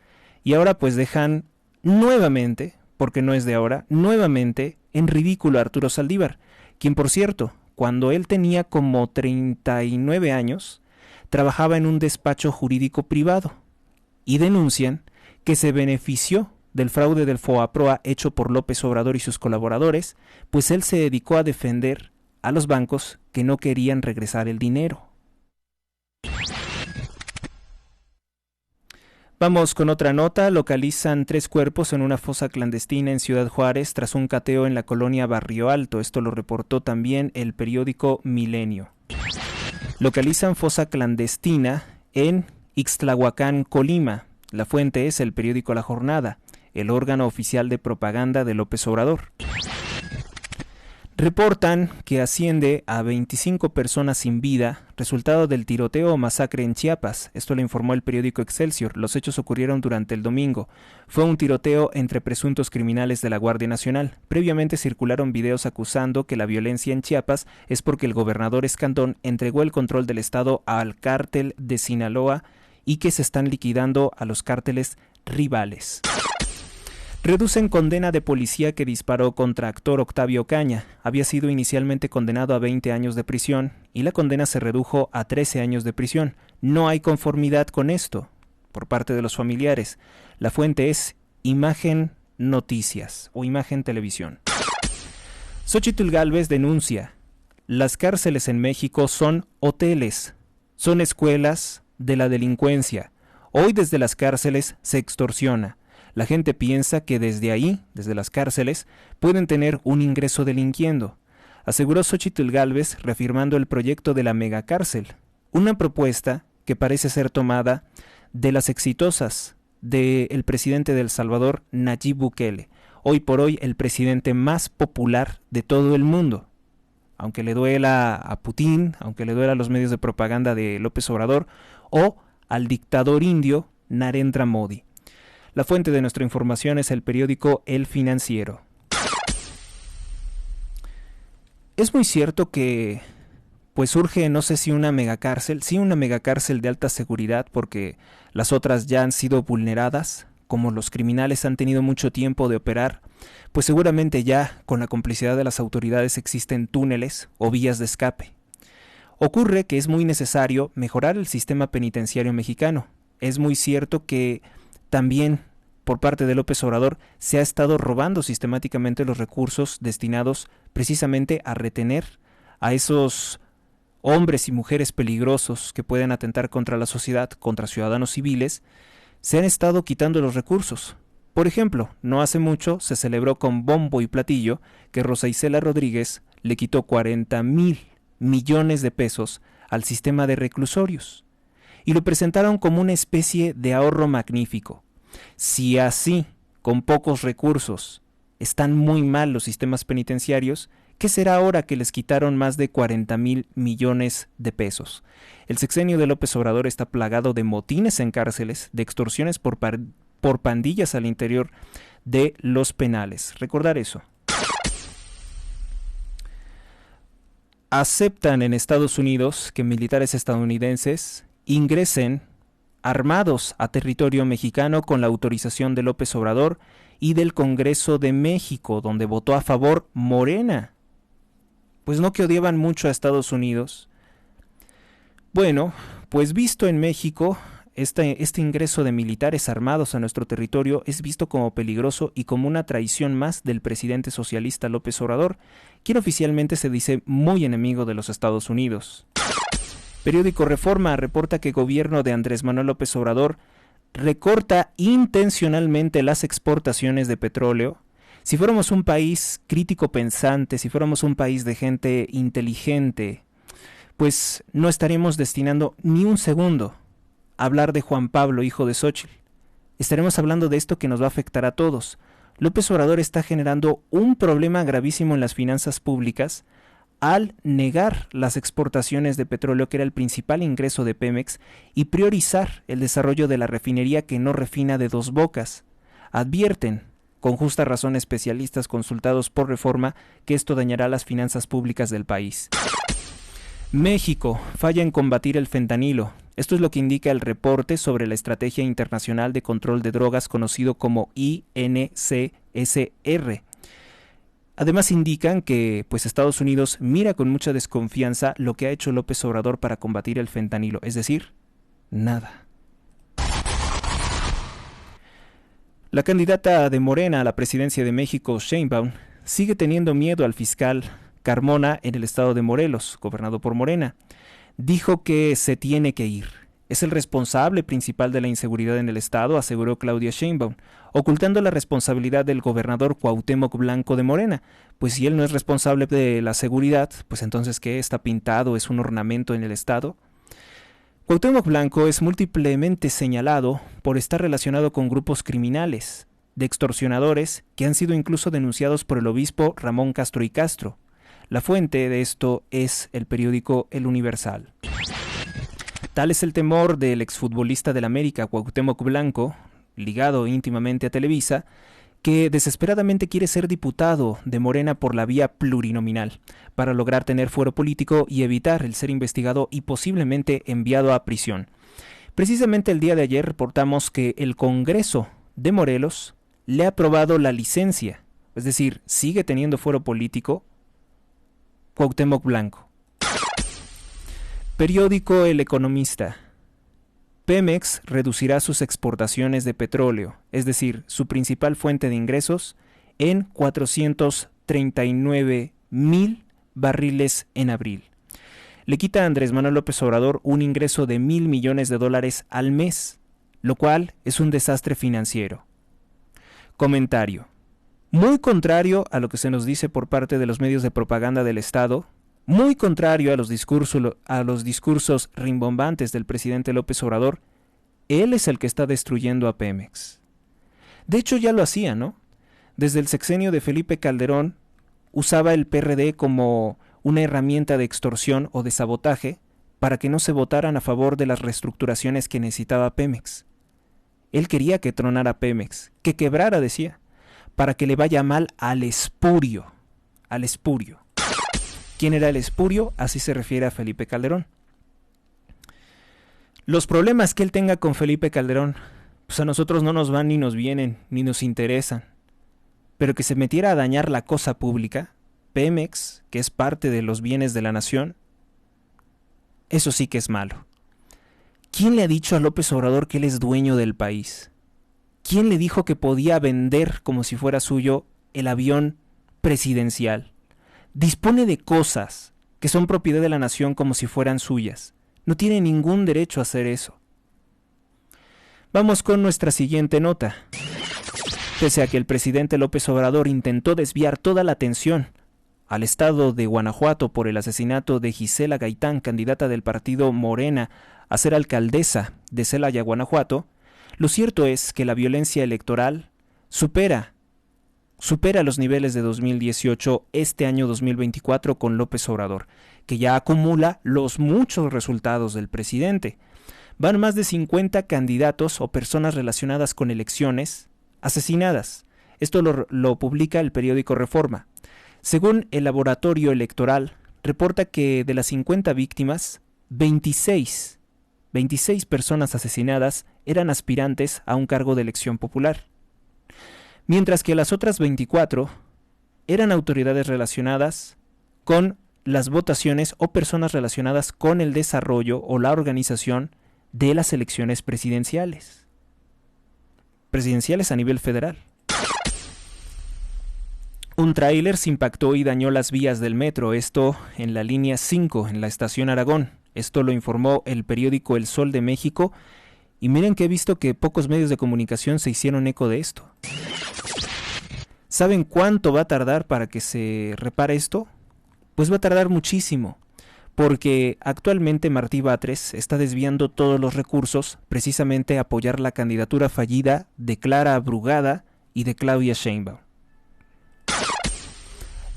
Y ahora pues dejan nuevamente, porque no es de ahora, nuevamente en ridículo a Arturo Saldívar, quien por cierto, cuando él tenía como 39 años, trabajaba en un despacho jurídico privado, y denuncian que se benefició del fraude del FOAPROA hecho por López Obrador y sus colaboradores, pues él se dedicó a defender a los bancos que no querían regresar el dinero. Vamos con otra nota. Localizan 3 cuerpos en una fosa clandestina en Ciudad Juárez tras un cateo en la colonia Barrio Alto. Esto lo reportó también el periódico Milenio. Localizan fosa clandestina en Ixtlahuacán, Colima. La fuente es el periódico La Jornada, el órgano oficial de propaganda de López Obrador. Reportan que asciende a 25 personas sin vida, resultado del tiroteo o masacre en Chiapas. Esto lo informó el periódico Excelsior. Los hechos ocurrieron durante el domingo. Fue un tiroteo entre presuntos criminales de la Guardia Nacional. Previamente circularon videos acusando que la violencia en Chiapas es porque el gobernador Escandón entregó el control del estado al cártel de Sinaloa y que se están liquidando a los cárteles rivales. Reducen condena de policía que disparó contra actor Octavio Ocaña. Había sido inicialmente condenado a 20 años de prisión y la condena se redujo a 13 años de prisión. No hay conformidad con esto por parte de los familiares. La fuente es Imagen Noticias o Imagen Televisión. Xóchitl Gálvez denuncia: las cárceles en México son hoteles, son escuelas de la delincuencia. Hoy desde las cárceles se extorsiona. La gente piensa que desde ahí, desde las cárceles, pueden tener un ingreso delinquiendo, aseguró Xóchitl Gálvez, reafirmando el proyecto de la megacárcel, una propuesta que parece ser tomada de las exitosas del presidente de El Salvador, Nayib Bukele, hoy por hoy el presidente más popular de todo el mundo. Aunque le duela a Putin, aunque le duela a los medios de propaganda de López Obrador, o al dictador indio Narendra Modi. La fuente de nuestra información es el periódico El Financiero. Es muy cierto que pues surge, no sé si una megacárcel, sí una megacárcel de alta seguridad, porque las otras ya han sido vulneradas. Como los criminales han tenido mucho tiempo de operar, pues seguramente ya con la complicidad de las autoridades existen túneles o vías de escape. Ocurre que es muy necesario mejorar el sistema penitenciario mexicano. Es muy cierto que también por parte de López Obrador se ha estado robando sistemáticamente los recursos destinados precisamente a retener a esos hombres y mujeres peligrosos que pueden atentar contra la sociedad, contra ciudadanos civiles. Se han estado quitando los recursos. Por ejemplo, no hace mucho se celebró con bombo y platillo que Rosa Isela Rodríguez le quitó 40,000 millones de pesos al sistema de reclusorios y lo presentaron como una especie de ahorro magnífico. Si así, con pocos recursos, están muy mal los sistemas penitenciarios, ¿qué será ahora que les quitaron más de 40,000 millones de pesos? El sexenio de López Obrador está plagado de motines en cárceles, de extorsiones por pandillas al interior de los penales. Recordar eso. Aceptan en Estados Unidos que militares estadounidenses ingresen armados a territorio mexicano con la autorización de López Obrador y del Congreso de México, donde votó a favor Morena. Pues no que odiaban mucho a Estados Unidos. Bueno, pues visto en México, este ingreso de militares armados a nuestro territorio es visto como peligroso y como una traición más del presidente socialista López Obrador, quien oficialmente se dice muy enemigo de los Estados Unidos. Periódico Reforma reporta que el gobierno de Andrés Manuel López Obrador recorta intencionalmente las exportaciones de petróleo. Si fuéramos un país crítico pensante, si fuéramos un país de gente inteligente, pues no estaremos destinando ni un segundo a hablar de Juan Pablo, hijo de Xóchitl. Estaremos hablando de esto que nos va a afectar a todos. López Obrador está generando un problema gravísimo en las finanzas públicas al negar las exportaciones de petróleo, que era el principal ingreso de Pemex, y priorizar el desarrollo de la refinería que no refina de Dos Bocas. Advierten, con justa razón especialistas consultados por Reforma, que esto dañará las finanzas públicas del país. México falla en combatir el fentanilo. Esto es lo que indica el reporte sobre la Estrategia Internacional de Control de Drogas, conocido como INCSR. Además indican que Estados Unidos mira con mucha desconfianza lo que ha hecho López Obrador para combatir el fentanilo, es decir, nada. La candidata de Morena a la presidencia de México, Sheinbaum, sigue teniendo miedo al fiscal Carmona en el estado de Morelos, gobernado por Morena. Dijo que se tiene que ir. Es el responsable principal de la inseguridad en el estado, aseguró Claudia Sheinbaum, ocultando la responsabilidad del gobernador Cuauhtémoc Blanco de Morena. Pues si él no es responsable de la seguridad, pues entonces ¿qué? ¿Está pintado? ¿Es un ornamento en el estado? Cuauhtémoc Blanco es múltiplemente señalado por estar relacionado con grupos criminales, de extorsionadores, que han sido incluso denunciados por el obispo Ramón Castro y Castro. La fuente de esto es el periódico El Universal. Tal es el temor del exfutbolista del América, Cuauhtémoc Blanco, ligado íntimamente a Televisa, que desesperadamente quiere ser diputado de Morena por la vía plurinominal, para lograr tener fuero político y evitar el ser investigado y posiblemente enviado a prisión. Precisamente el día de ayer reportamos que el Congreso de Morelos le ha aprobado la licencia, es decir, sigue teniendo fuero político Cuauhtémoc Blanco. Periódico El Economista. Pemex reducirá sus exportaciones de petróleo, es decir, su principal fuente de ingresos, en 439,000 barriles en abril. Le quita a Andrés Manuel López Obrador un ingreso de $1,000 millones al mes, lo cual es un desastre financiero. Comentario. Muy contrario a lo que se nos dice por parte de los medios de propaganda del Estado, muy contrario a los discursos rimbombantes del presidente López Obrador, él es el que está destruyendo a Pemex. De hecho ya lo hacía, ¿no? Desde el sexenio de Felipe Calderón usaba el PRD como una herramienta de extorsión o de sabotaje para que no se votaran a favor de las reestructuraciones que necesitaba Pemex. Él quería que tronara Pemex, que quebrara, decía, para que le vaya mal al espurio. Al espurio. ¿Quién era el espurio? Así se refiere a Felipe Calderón. Los problemas que él tenga con Felipe Calderón, pues a nosotros no nos van ni nos vienen, ni nos interesan. Pero que se metiera a dañar la cosa pública, Pemex, que es parte de los bienes de la nación, eso sí que es malo. ¿Quién le ha dicho a López Obrador que él es dueño del país? ¿Quién le dijo que podía vender como si fuera suyo el avión presidencial? Dispone de cosas que son propiedad de la nación como si fueran suyas. No tiene ningún derecho a hacer eso. Vamos con nuestra siguiente nota. Pese a que el presidente López Obrador intentó desviar toda la atención al estado de Guanajuato por el asesinato de Gisela Gaitán, candidata del partido Morena a ser alcaldesa de Celaya, Guanajuato, lo cierto es que la violencia electoral supera los niveles de 2018 este año 2024 con López Obrador, que ya acumula los muchos resultados del presidente. Van más de 50 candidatos o personas relacionadas con elecciones asesinadas. Esto lo publica el periódico Reforma. Según el laboratorio electoral, reporta que de las 50 víctimas, 26 personas asesinadas eran aspirantes a un cargo de elección popular, mientras que las otras 24 eran autoridades relacionadas con las votaciones o personas relacionadas con el desarrollo o la organización de las elecciones presidenciales a nivel federal. Un tráiler se impactó y dañó las vías del metro, esto en la línea 5, en la estación Aragón. Esto lo informó el periódico El Sol de México, y miren que he visto que pocos medios de comunicación se hicieron eco de esto. ¿Saben cuánto va a tardar para que se repare esto? Pues va a tardar muchísimo, porque actualmente Martí Batres está desviando todos los recursos precisamente a apoyar la candidatura fallida de Clara Brugada y de Claudia Sheinbaum.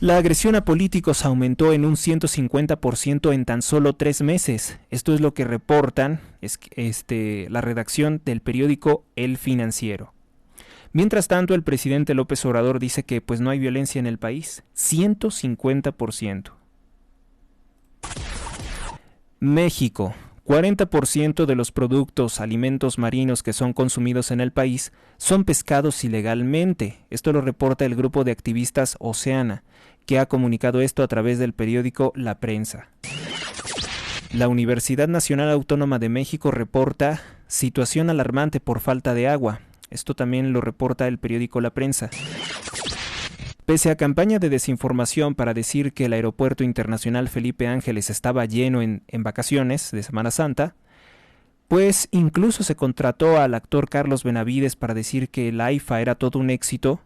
La agresión a políticos aumentó en un 150% en tan solo 3 meses. Esto es lo que reportan la redacción del periódico El Financiero. Mientras tanto, el presidente López Obrador dice que pues no hay violencia en el país. 150%. México. 40% de los productos, alimentos marinos que son consumidos en el país son pescados ilegalmente. Esto lo reporta el grupo de activistas Oceana, que ha comunicado esto a través del periódico La Prensa. La Universidad Nacional Autónoma de México reporta situación alarmante por falta de agua. Esto también lo reporta el periódico La Prensa. Pese a campaña de desinformación para decir que el Aeropuerto Internacional Felipe Ángeles estaba lleno en vacaciones de Semana Santa, pues incluso se contrató al actor Carlos Benavides para decir que el AIFA era todo un éxito.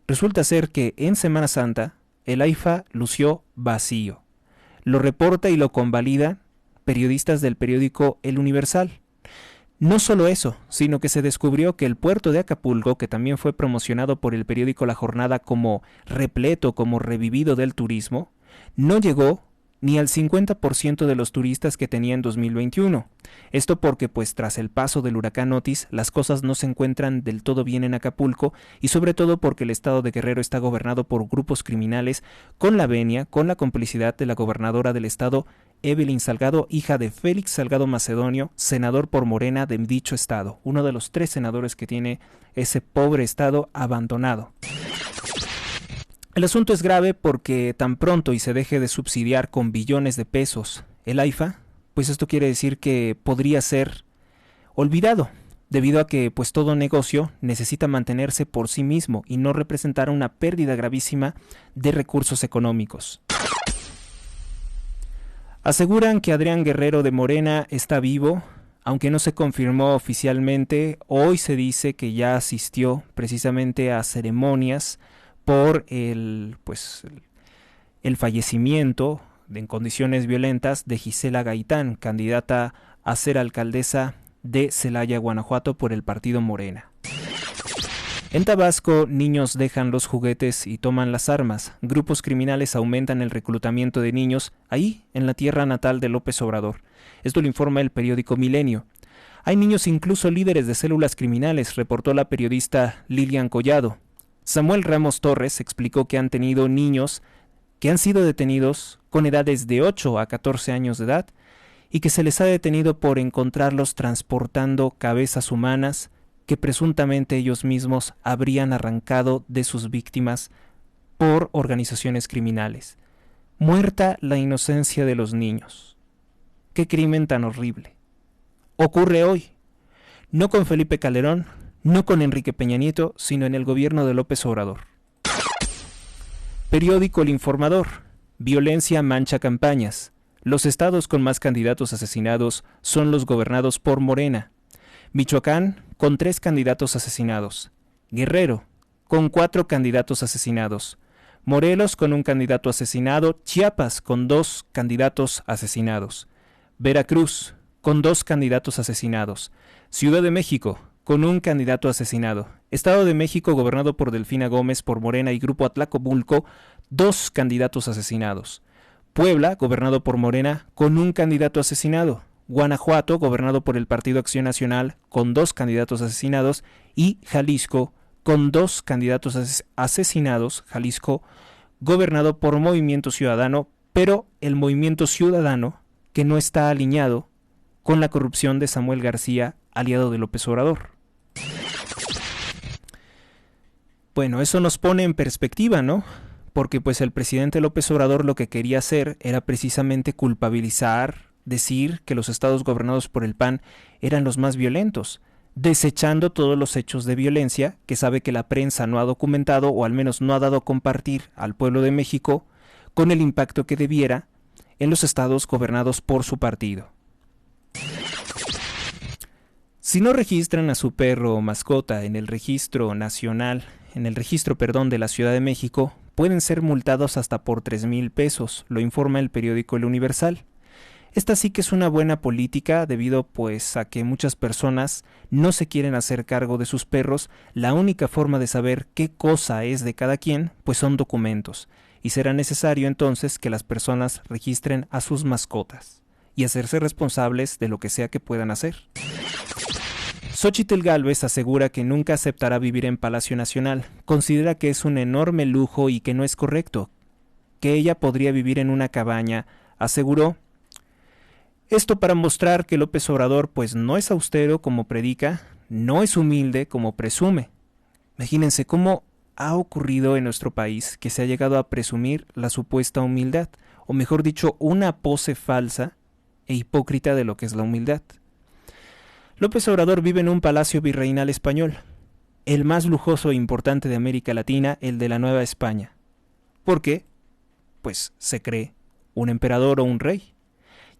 Resulta ser que en Semana Santa el AIFA lució vacío. Lo reporta y lo convalida periodistas del periódico El Universal. No solo eso, sino que se descubrió que el puerto de Acapulco, que también fue promocionado por el periódico La Jornada como repleto, como revivido del turismo, no llegó ni al 50% de los turistas que tenía en 2021. Esto porque pues tras el paso del huracán Otis, las cosas no se encuentran del todo bien en Acapulco y sobre todo porque el estado de Guerrero está gobernado por grupos criminales con la venia, con la complicidad de la gobernadora del estado, Evelyn Salgado, hija de Félix Salgado Macedonio, senador por Morena de dicho estado, uno de los 3 senadores que tiene ese pobre estado abandonado. El asunto es grave porque tan pronto y se deje de subsidiar con billones de pesos el AIFA, pues esto quiere decir que podría ser olvidado, debido a que pues todo negocio necesita mantenerse por sí mismo y no representar una pérdida gravísima de recursos económicos. Aseguran que Adrián Guerrero de Morena está vivo, aunque no se confirmó oficialmente. Hoy se dice que ya asistió precisamente a ceremonias por el fallecimiento en condiciones violentas de Gisela Gaitán, candidata a ser alcaldesa de Celaya, Guanajuato, por el partido Morena. En Tabasco, niños dejan los juguetes y toman las armas. Grupos criminales aumentan el reclutamiento de niños ahí, en la tierra natal de López Obrador. Esto lo informa el periódico Milenio. Hay niños incluso líderes de células criminales, reportó la periodista Lilian Collado. Samuel Ramos Torres explicó que han tenido niños que han sido detenidos con edades de 8 a 14 años de edad y que se les ha detenido por encontrarlos transportando cabezas humanas que presuntamente ellos mismos habrían arrancado de sus víctimas por organizaciones criminales. Muerta la inocencia de los niños. ¡Qué crimen tan horrible! Ocurre hoy, no con Felipe Calderón, no con Enrique Peña Nieto, sino en el gobierno de López Obrador. Periódico El Informador. Violencia mancha campañas. Los estados con más candidatos asesinados son los gobernados por Morena. Michoacán, con 3 candidatos asesinados. Guerrero, con 4 candidatos asesinados. Morelos, con 1 candidato asesinado. Chiapas, con 2 candidatos asesinados. Veracruz, con 2 candidatos asesinados. Ciudad de México, con 1 candidato asesinado. Estado de México, gobernado por Delfina Gómez por Morena y Grupo Atlacomulco, 2 candidatos asesinados. Puebla, gobernado por Morena, con 1 candidato asesinado. Guanajuato, gobernado por el Partido Acción Nacional, con 2 candidatos asesinados. Y Jalisco, con 2 candidatos asesinados. Jalisco, gobernado por Movimiento Ciudadano, pero el Movimiento Ciudadano que no está alineado con la corrupción de Samuel García, aliado de López Obrador. Bueno, eso nos pone en perspectiva, ¿no? Porque pues el presidente López Obrador lo que quería hacer era precisamente culpabilizar, decir que los estados gobernados por el PAN eran los más violentos, desechando todos los hechos de violencia que sabe que la prensa no ha documentado o al menos no ha dado a compartir al pueblo de México con el impacto que debiera en los estados gobernados por su partido. Si no registran a su perro o mascota en el registro nacional, de la Ciudad de México, pueden ser multados hasta por 3,000 pesos, lo informa el periódico El Universal. Esta sí que es una buena política debido pues a que muchas personas no se quieren hacer cargo de sus perros. La única forma de saber qué cosa es de cada quien pues son documentos, y será necesario entonces que las personas registren a sus mascotas y hacerse responsables de lo que sea que puedan hacer. Xóchitl Gálvez asegura que nunca aceptará vivir en Palacio Nacional, considera que es un enorme lujo y que no es correcto, que ella podría vivir en una cabaña, aseguró. Esto para mostrar que López Obrador pues no es austero como predica, no es humilde como presume. Imagínense cómo ha ocurrido en nuestro país que se ha llegado a presumir la supuesta humildad, o mejor dicho, una pose falsa e hipócrita de lo que es la humildad. López Obrador vive en un palacio virreinal español, el más lujoso e importante de América Latina, el de la Nueva España. ¿Por qué? Pues se cree un emperador o un rey.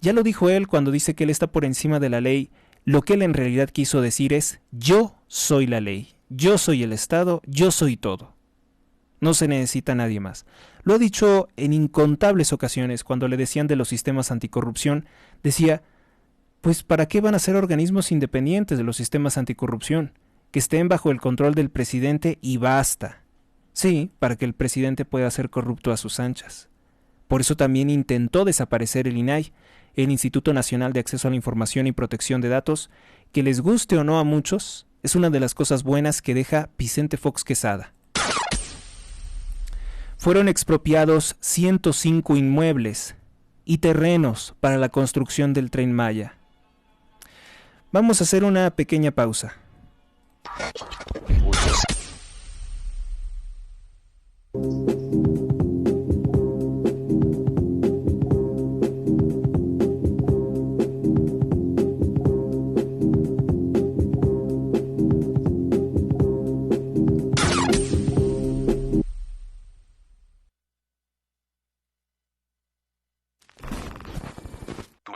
Ya lo dijo él cuando dice que él está por encima de la ley. Lo que él en realidad quiso decir es: yo soy la ley, yo soy el Estado, yo soy todo. No se necesita nadie más. Lo ha dicho en incontables ocasiones. Cuando le decían de los sistemas anticorrupción, decía: pues ¿para qué van a ser organismos independientes de los sistemas anticorrupción? Que estén bajo el control del presidente y basta. Sí, para que el presidente pueda ser corrupto a sus anchas. Por eso también intentó desaparecer el INAI, el Instituto Nacional de Acceso a la Información y Protección de Datos, que les guste o no a muchos, es una de las cosas buenas que deja Vicente Fox Quesada. Fueron expropiados 105 inmuebles y terrenos para la construcción del Tren Maya. Vamos a hacer una pequeña pausa.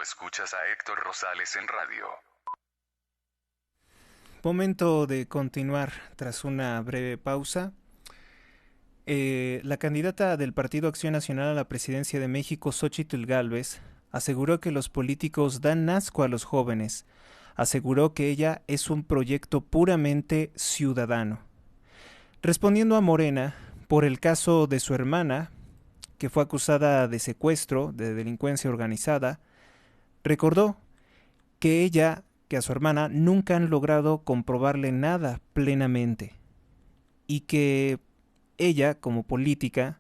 Escuchas a Héctor Rosales en radio. Momento de continuar tras una breve pausa. La candidata del Partido Acción Nacional a la presidencia de México, Xóchitl Gálvez, aseguró que los políticos dan asco a los jóvenes. Aseguró que ella es un proyecto puramente ciudadano. Respondiendo a Morena por el caso de su hermana, que fue acusada de secuestro, de delincuencia organizada, recordó que a su hermana nunca han logrado comprobarle nada plenamente y que ella, como política,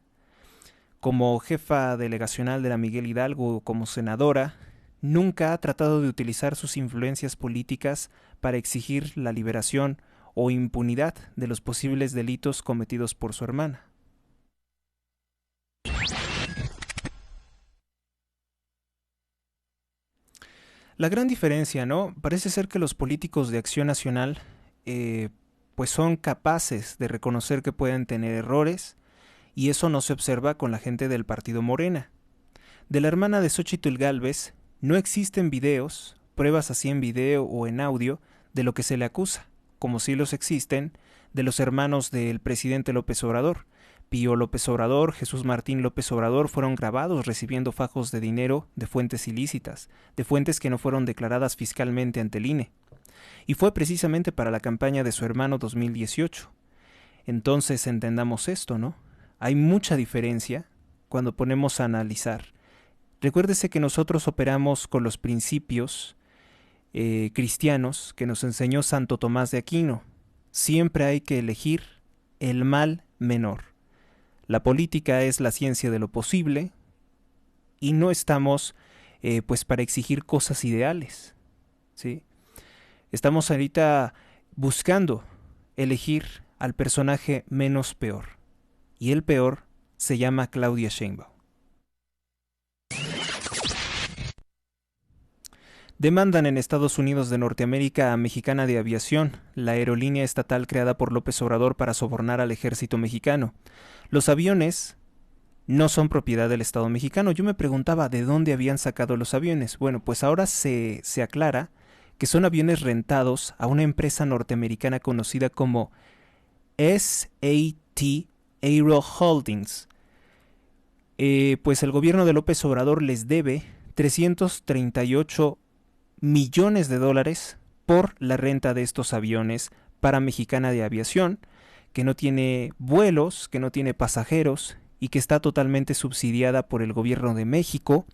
como jefa delegacional de la Miguel Hidalgo, como senadora, nunca ha tratado de utilizar sus influencias políticas para exigir la liberación o impunidad de los posibles delitos cometidos por su hermana. La gran diferencia, ¿no? Parece ser que los políticos de Acción Nacional pues son capaces de reconocer que pueden tener errores, y eso no se observa con la gente del partido Morena. De la hermana de Xóchitl Gálvez no existen videos, pruebas así en video o en audio, de lo que se le acusa, como sí los existen de los hermanos del presidente López Obrador. Pío López Obrador, Jesús Martín López Obrador fueron grabados recibiendo fajos de dinero de fuentes ilícitas, de fuentes que no fueron declaradas fiscalmente ante el INE. Y fue precisamente para la campaña de su hermano 2018. Entonces entendamos esto, ¿no? Hay mucha diferencia cuando ponemos a analizar. Recuérdese que nosotros operamos con los principios cristianos que nos enseñó Santo Tomás de Aquino. Siempre hay que elegir el mal menor. La política es la ciencia de lo posible y no estamos pues para exigir cosas ideales, ¿sí? Estamos ahorita buscando elegir al personaje menos peor, y el peor se llama Claudia Sheinbaum. Demandan en Estados Unidos de Norteamérica a Mexicana de Aviación, la aerolínea estatal creada por López Obrador para sobornar al ejército mexicano. Los aviones no son propiedad del Estado mexicano. Yo me preguntaba de dónde habían sacado los aviones. Bueno, pues ahora se aclara que son aviones rentados a una empresa norteamericana conocida como SAT Aero Holdings, pues el gobierno de López Obrador les debe 338 millones de dólares por la renta de estos aviones para Mexicana de Aviación, que no tiene vuelos, que no tiene pasajeros y que está totalmente subsidiada por el gobierno de México,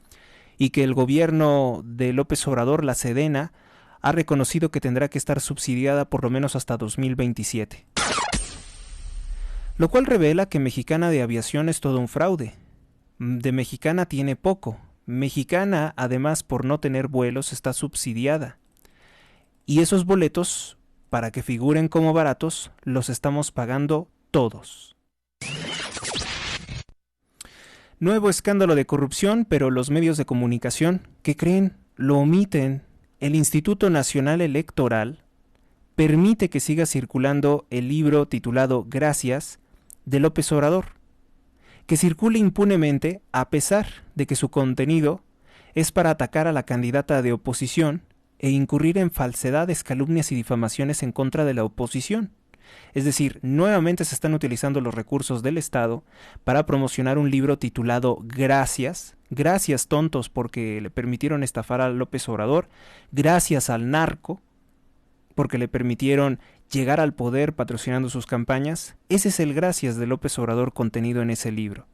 y que el gobierno de López Obrador, la Sedena, ha reconocido que tendrá que estar subsidiada por lo menos hasta 2027. Lo cual revela que Mexicana de Aviación es todo un fraude. De Mexicana tiene poco. Mexicana, además, por no tener vuelos, está subsidiada. Y esos boletos, para que figuren como baratos, los estamos pagando todos. Nuevo escándalo de corrupción, pero los medios de comunicación, ¿qué creen? Lo omiten. El Instituto Nacional Electoral permite que siga circulando el libro titulado Gracias de López Obrador, que circule impunemente a pesar de que su contenido es para atacar a la candidata de oposición e incurrir en falsedades, calumnias y difamaciones en contra de la oposición. Es decir, nuevamente se están utilizando los recursos del Estado para promocionar un libro titulado Gracias. Gracias, tontos, porque le permitieron estafar a López Obrador. Gracias al narco, porque le permitieron llegar al poder patrocinando sus campañas. Ese es el gracias de López Obrador contenido en ese libro.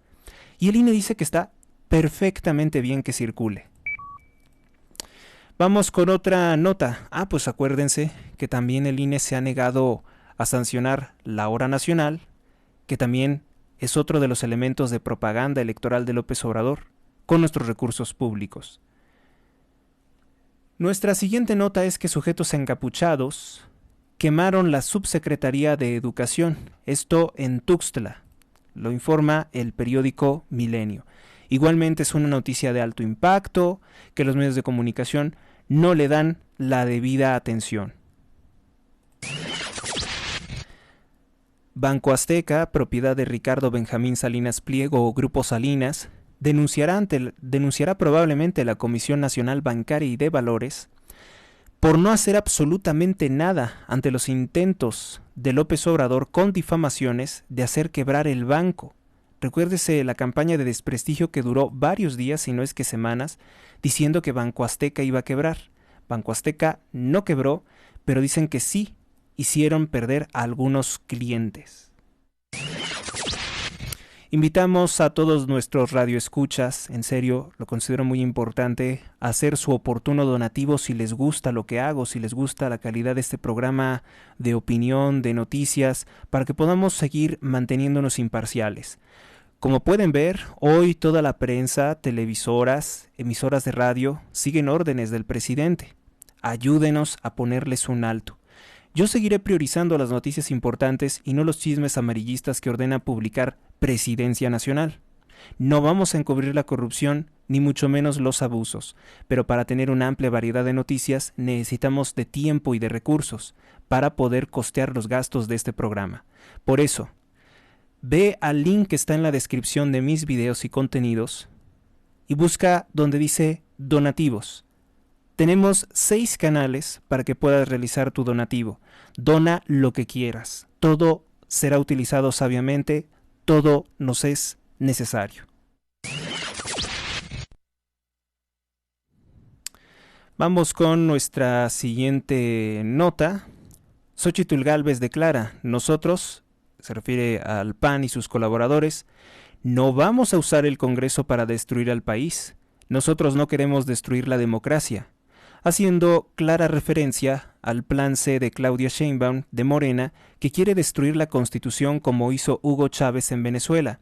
Y el INE dice que está perfectamente bien que circule. Vamos con otra nota. Pues acuérdense que también el INE se ha negado a sancionar la hora nacional, que también es otro de los elementos de propaganda electoral de López Obrador, con nuestros recursos públicos. Nuestra siguiente nota es que sujetos encapuchados quemaron la Subsecretaría de Educación, esto en Tuxtla, lo informa el periódico Milenio. Igualmente es una noticia de alto impacto, que los medios de comunicación no le dan la debida atención. Banco Azteca, propiedad de Ricardo Benjamín Salinas Pliego o Grupo Salinas, denunciará probablemente a la Comisión Nacional Bancaria y de Valores por no hacer absolutamente nada ante los intentos de López Obrador con difamaciones de hacer quebrar el banco. Recuérdese la campaña de desprestigio que duró varios días, si no es que semanas, diciendo que Banco Azteca iba a quebrar. Banco Azteca no quebró, pero dicen que sí hicieron perder a algunos clientes. Invitamos a todos nuestros radioescuchas, en serio, lo considero muy importante, a hacer su oportuno donativo si les gusta lo que hago, si les gusta la calidad de este programa de opinión, de noticias, para que podamos seguir manteniéndonos imparciales. Como pueden ver, hoy toda la prensa, televisoras, emisoras de radio, siguen órdenes del presidente. Ayúdenos a ponerles un alto. Yo seguiré priorizando las noticias importantes y no los chismes amarillistas que ordena publicar Presidencia Nacional. No vamos a encubrir la corrupción, ni mucho menos los abusos, pero para tener una amplia variedad de noticias necesitamos de tiempo y de recursos para poder costear los gastos de este programa. Por eso, ve al link que está en la descripción de mis videos y contenidos y busca donde dice donativos. Tenemos 6 canales para que puedas realizar tu donativo. Dona lo que quieras. Todo será utilizado sabiamente. Todo nos es necesario. Vamos con nuestra siguiente nota. Xóchitl Gálvez declara: nosotros, se refiere al PAN y sus colaboradores, no vamos a usar el Congreso para destruir al país. Nosotros no queremos destruir la democracia, haciendo clara referencia al plan C de Claudia Sheinbaum de Morena, que quiere destruir la Constitución como hizo Hugo Chávez en Venezuela.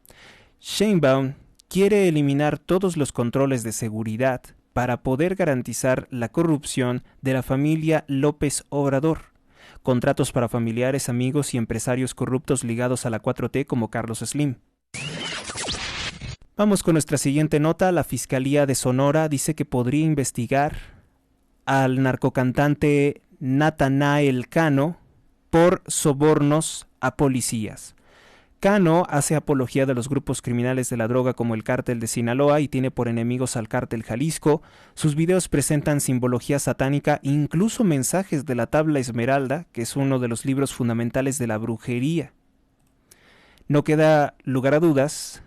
Sheinbaum quiere eliminar todos los controles de seguridad para poder garantizar la corrupción de la familia López Obrador. Contratos para familiares, amigos y empresarios corruptos ligados a la 4T como Carlos Slim. Vamos con nuestra siguiente nota. La Fiscalía de Sonora dice que podría investigar al narcocantante Natanael Cano por sobornos a policías. Cano hace apología de los grupos criminales de la droga como el Cártel de Sinaloa y tiene por enemigos al Cártel Jalisco. Sus videos presentan simbología satánica, incluso mensajes de la Tabla Esmeralda, que es uno de los libros fundamentales de la brujería. No queda lugar a dudas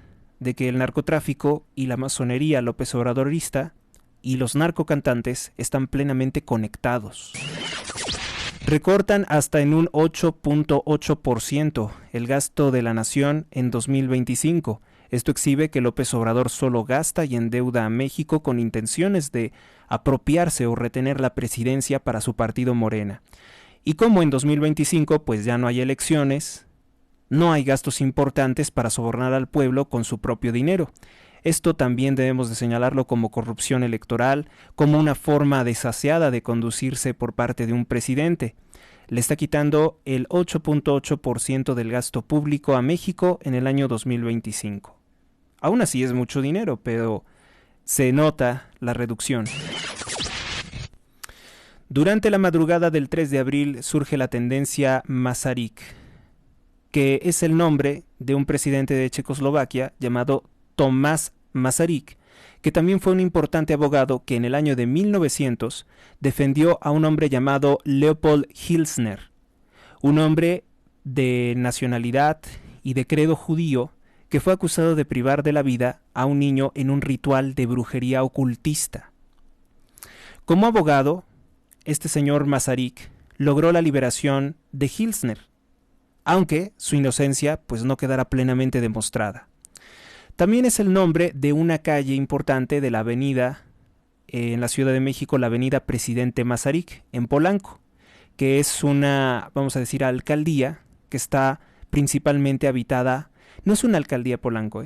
de que el narcotráfico y la masonería López Obradorista y los narcocantantes están plenamente conectados. Recortan hasta en un 8.8% el gasto de la nación en 2025. Esto exhibe que López Obrador solo gasta y endeuda a México con intenciones de apropiarse o retener la presidencia para su partido Morena. Y como en 2025 pues ya no hay elecciones, no hay gastos importantes para sobornar al pueblo con su propio dinero. Esto también debemos de señalarlo como corrupción electoral, como una forma desasiada de conducirse por parte de un presidente. Le está quitando el 8.8% del gasto público a México en el año 2025. Aún así es mucho dinero, pero se nota la reducción. Durante la madrugada del 3 de abril surge la tendencia Masaryk, que es el nombre de un presidente de Checoslovaquia llamado Tomás Masaryk, que también fue un importante abogado que en el año de 1900 defendió a un hombre llamado Leopold Hilsner, un hombre de nacionalidad y de credo judío que fue acusado de privar de la vida a un niño en un ritual de brujería ocultista. Como abogado, este señor Masaryk logró la liberación de Hilsner, aunque su inocencia pues no quedara plenamente demostrada. También es el nombre de una calle importante de la avenida en la Ciudad de México, la avenida Presidente Masaryk, en Polanco, que es una, vamos a decir, alcaldía que está principalmente habitada, no es una alcaldía Polanco,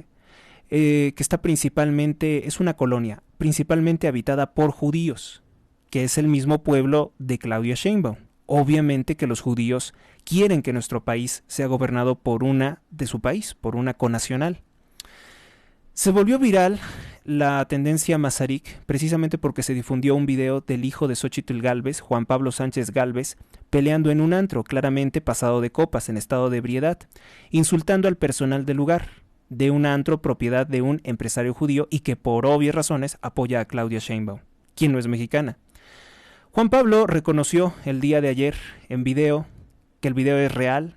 que está principalmente, es una colonia, principalmente habitada por judíos, que es el mismo pueblo de Claudia Sheinbaum. Obviamente que los judíos quieren que nuestro país sea gobernado por una de su país, por una conacional. Se volvió viral la tendencia Masaryk precisamente porque se difundió un video del hijo de Xóchitl Gálvez, Juan Pablo Sánchez Gálvez, peleando en un antro, claramente pasado de copas, en estado de ebriedad, insultando al personal del lugar, de un antro propiedad de un empresario judío y que por obvias razones apoya a Claudia Sheinbaum, quien no es mexicana. Juan Pablo reconoció el día de ayer en video que el video es real,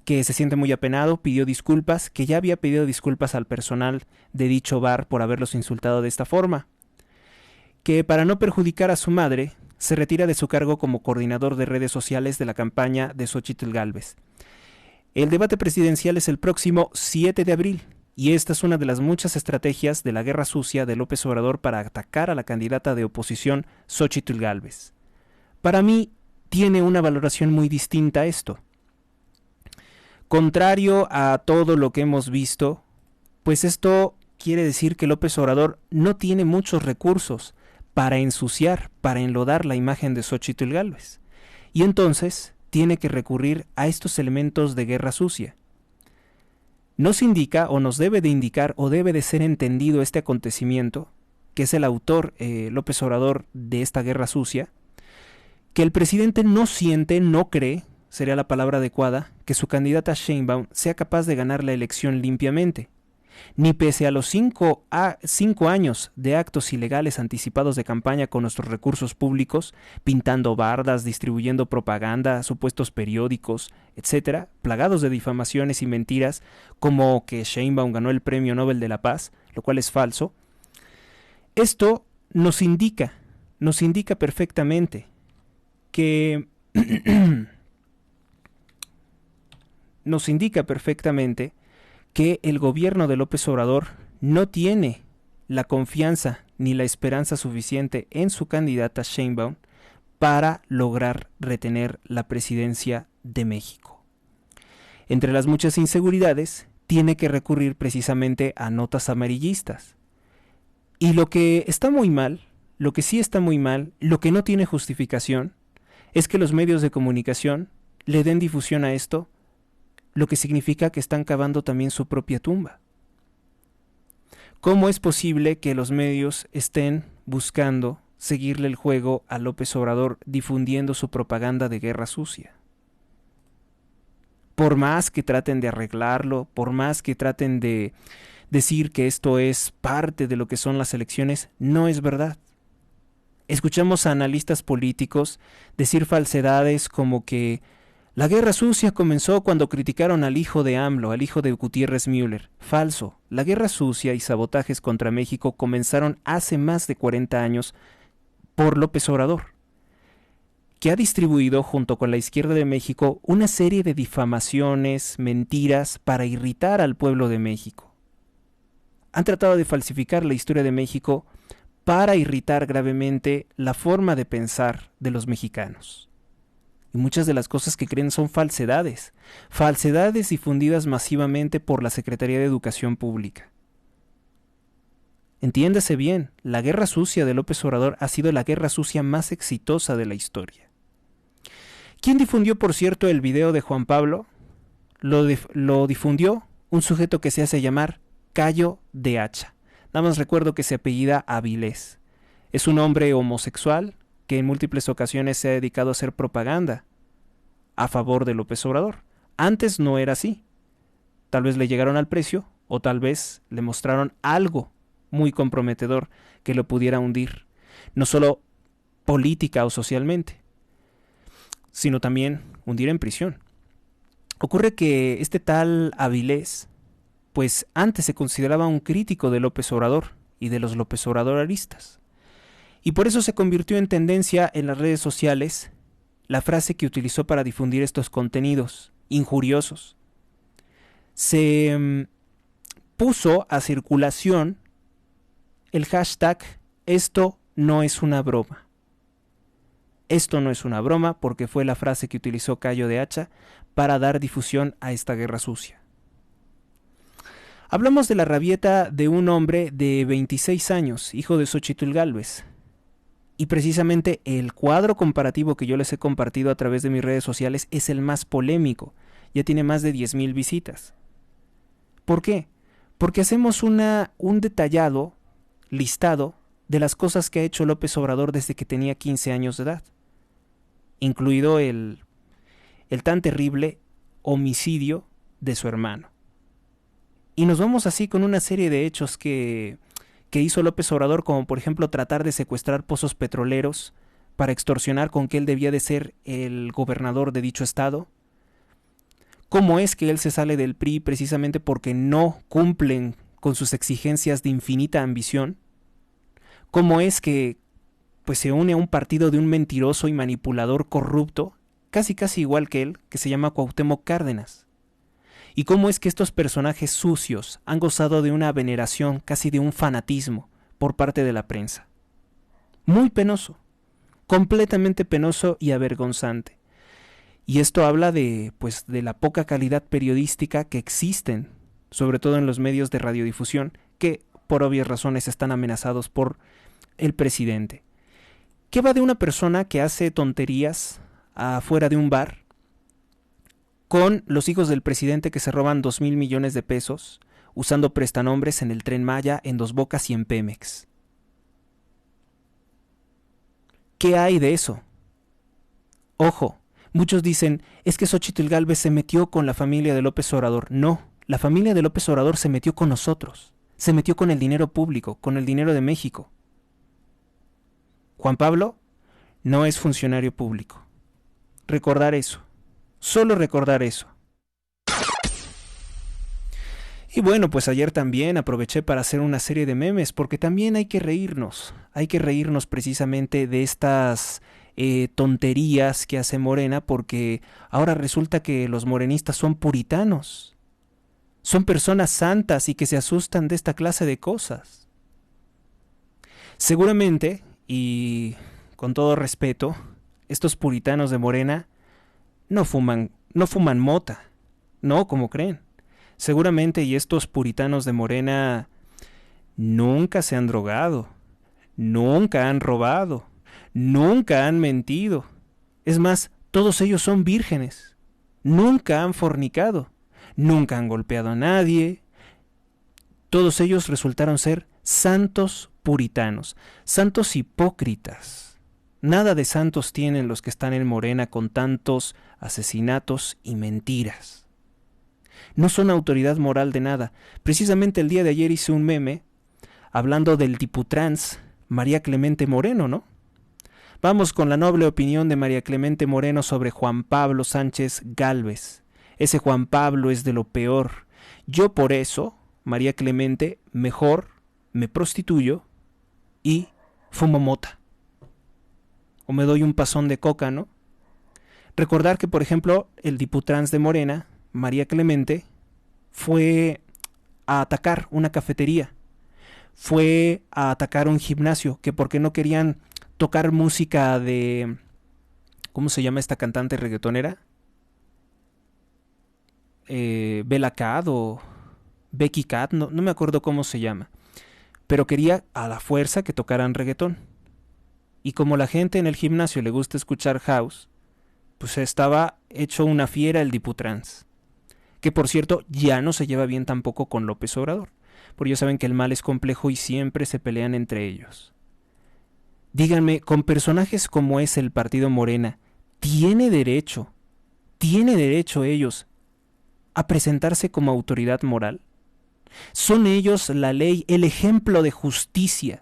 que se siente muy apenado, pidió disculpas, que ya había pedido disculpas al personal de dicho bar por haberlos insultado de esta forma, que para no perjudicar a su madre, se retira de su cargo como coordinador de redes sociales de la campaña de Xóchitl Gálvez. El debate presidencial es el próximo 7 de abril, y esta es una de las muchas estrategias de la guerra sucia de López Obrador para atacar a la candidata de oposición Xóchitl Gálvez. Para mí, tiene una valoración muy distinta a esto. Contrario a todo lo que hemos visto, pues esto quiere decir que López Obrador no tiene muchos recursos para ensuciar, para enlodar la imagen de Xóchitl Gálvez. Y entonces tiene que recurrir a estos elementos de guerra sucia. Nos indica, o nos debe de indicar, o debe de ser entendido este acontecimiento, que es el autor López Obrador de esta guerra sucia, que el presidente no siente, no cree, sería la palabra adecuada, que su candidata Sheinbaum sea capaz de ganar la elección limpiamente, ni pese a los 5 años de actos ilegales anticipados de campaña con nuestros recursos públicos, pintando bardas, distribuyendo propaganda, supuestos periódicos, etcétera, plagados de difamaciones y mentiras, como que Sheinbaum ganó el Premio Nobel de la Paz, lo cual es falso. Esto nos indica perfectamente que nos indica perfectamente que el gobierno de López Obrador no tiene la confianza ni la esperanza suficiente en su candidata Sheinbaum para lograr retener la presidencia de México. Entre las muchas inseguridades, tiene que recurrir precisamente a notas amarillistas. Y lo que está muy mal, lo que sí está muy mal, lo que no tiene justificación, es que los medios de comunicación le den difusión a esto, lo que significa que están cavando también su propia tumba. ¿Cómo es posible que los medios estén buscando seguirle el juego a López Obrador difundiendo su propaganda de guerra sucia? Por más que traten de arreglarlo, por más que traten de decir que esto es parte de lo que son las elecciones, no es verdad. Escuchamos a analistas políticos decir falsedades como que La guerra sucia comenzó cuando criticaron al hijo de AMLO, al hijo de Gutiérrez Müller. Falso. La guerra sucia y sabotajes contra México comenzaron hace más de 40 años por López Obrador, que ha distribuido junto con la izquierda de México una serie de difamaciones, mentiras para irritar al pueblo de México. Han tratado de falsificar la historia de México para irritar gravemente la forma de pensar de los mexicanos. Y muchas de las cosas que creen son falsedades, falsedades difundidas masivamente por la Secretaría de Educación Pública. Entiéndase bien, la guerra sucia de López Obrador ha sido la guerra sucia más exitosa de la historia. ¿Quién difundió, por cierto, el video de Juan Pablo? Lo difundió un sujeto que se hace llamar Cayo de Hacha. Nada más recuerdo que se apellida Avilés. Es un hombre homosexual que en múltiples ocasiones se ha dedicado a hacer propaganda a favor de López Obrador. Antes no era así. Tal vez le llegaron al precio o tal vez le mostraron algo muy comprometedor que lo pudiera hundir, no solo política o socialmente, sino también hundir en prisión. Ocurre que este tal Avilés, pues antes se consideraba un crítico de López Obrador y de los López Obradoristas. Y por eso se convirtió en tendencia en las redes sociales la frase que utilizó para difundir estos contenidos injuriosos. Se puso a circulación el hashtag "esto no es una broma". Esto no es una broma porque fue la frase que utilizó Cayo de Hacha para dar difusión a esta guerra sucia. Hablamos de la rabieta de un hombre de 26 años, hijo de Xóchitl Gálvez. Y precisamente el cuadro comparativo que yo les he compartido a través de mis redes sociales es el más polémico. Ya tiene más de 10,000 visitas. ¿Por qué? Porque hacemos un detallado listado de las cosas que ha hecho López Obrador desde que tenía 15 años de edad, incluido el tan terrible homicidio de su hermano. Y nos vamos así con una serie de hechos que hizo López Obrador, como por ejemplo tratar de secuestrar pozos petroleros para extorsionar con que él debía de ser el gobernador de dicho estado. ¿Cómo es que él se sale del PRI precisamente porque no cumplen con sus exigencias de infinita ambición? ¿Cómo es que pues se une a un partido de un mentiroso y manipulador corrupto, casi igual que él, que se llama Cuauhtémoc Cárdenas? ¿Y cómo es que estos personajes sucios han gozado de una veneración, casi de un fanatismo, por parte de la prensa? Muy penoso, completamente penoso y avergonzante. Y esto habla de la poca calidad periodística que existen, sobre todo en los medios de radiodifusión, que por obvias razones están amenazados por el presidente. ¿Qué va de una persona que hace tonterías afuera de un bar con los hijos del presidente que se roban 2,000 millones de pesos usando prestanombres en el Tren Maya, en Dos Bocas y en Pemex? ¿Qué hay de eso? Ojo, muchos dicen, es que Xóchitl Gálvez se metió con la familia de López Obrador. No, la familia de López Obrador se metió con nosotros, se metió con el dinero público, con el dinero de México. Juan Pablo no es funcionario público. Recordar eso. Solo recordar eso. Y bueno, pues ayer también aproveché para hacer una serie de memes, porque también hay que reírnos precisamente de estas tonterías que hace Morena, porque ahora resulta que los morenistas son puritanos, son personas santas y que se asustan de esta clase de cosas. Seguramente, y con todo respeto, estos puritanos de Morena no fuman mota, no como creen. Seguramente, y estos puritanos de Morena nunca se han drogado, nunca han robado, nunca han mentido. Es más, todos ellos son vírgenes, nunca han fornicado, nunca han golpeado a nadie. Todos ellos resultaron ser santos puritanos, santos hipócritas. Nada de santos tienen los que están en Morena con tantos asesinatos y mentiras. No son autoridad moral de nada. Precisamente el día de ayer hice un meme hablando del diputrans María Clemente Moreno, ¿no? Vamos con la noble opinión de María Clemente Moreno sobre Juan Pablo Sánchez Gálvez. Ese Juan Pablo es de lo peor. Yo por eso, María Clemente, mejor me prostituyo y fumo mota. O me doy un pasón de coca, ¿no? Recordar que, por ejemplo, el diputrans de Morena, María Clemente, fue a atacar una cafetería. Fue a atacar un gimnasio, que porque no querían tocar música de... ¿Cómo se llama esta cantante reggaetonera? Bella Cat o Becky Cat, no me acuerdo cómo se llama. Pero quería a la fuerza que tocaran reggaetón. Y como la gente en el gimnasio le gusta escuchar house, pues estaba hecho una fiera el diputrans. Que por cierto ya no se lleva bien tampoco con López Obrador. Porque ya saben que el mal es complejo y siempre se pelean entre ellos. Díganme, con personajes como es el partido Morena, ¿tiene derecho ellos a presentarse como autoridad moral? ¿Son ellos la ley, el ejemplo de justicia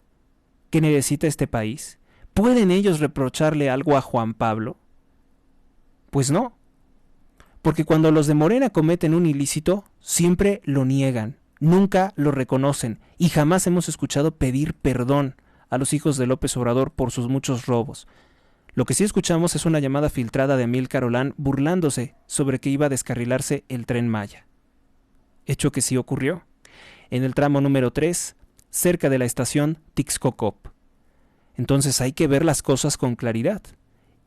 que necesita este país? ¿Pueden ellos reprocharle algo a Juan Pablo? Pues no, porque cuando los de Morena cometen un ilícito, siempre lo niegan, nunca lo reconocen y jamás hemos escuchado pedir perdón a los hijos de López Obrador por sus muchos robos. Lo que sí escuchamos es una llamada filtrada de Amílcar Olán burlándose sobre que iba a descarrilarse el Tren Maya. Hecho que sí ocurrió, en el tramo número 3, cerca de la estación Tixcocop. Entonces hay que ver las cosas con claridad.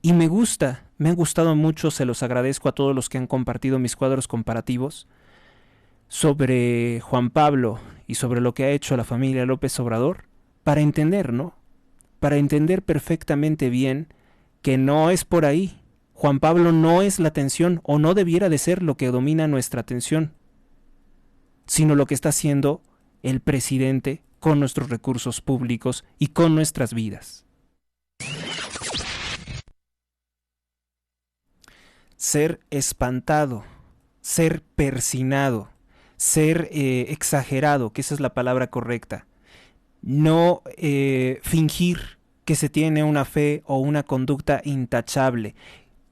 Y me han gustado mucho, se los agradezco a todos los que han compartido mis cuadros comparativos sobre Juan Pablo y sobre lo que ha hecho la familia López Obrador, para entender, ¿no? Para entender perfectamente bien que no es por ahí. Juan Pablo no es la atención, o no debiera de ser lo que domina nuestra atención, sino lo que está haciendo el presidente con nuestros recursos públicos y con nuestras vidas. Ser espantado, ser persinado, ser exagerado, que esa es la palabra correcta. No fingir que se tiene una fe o una conducta intachable,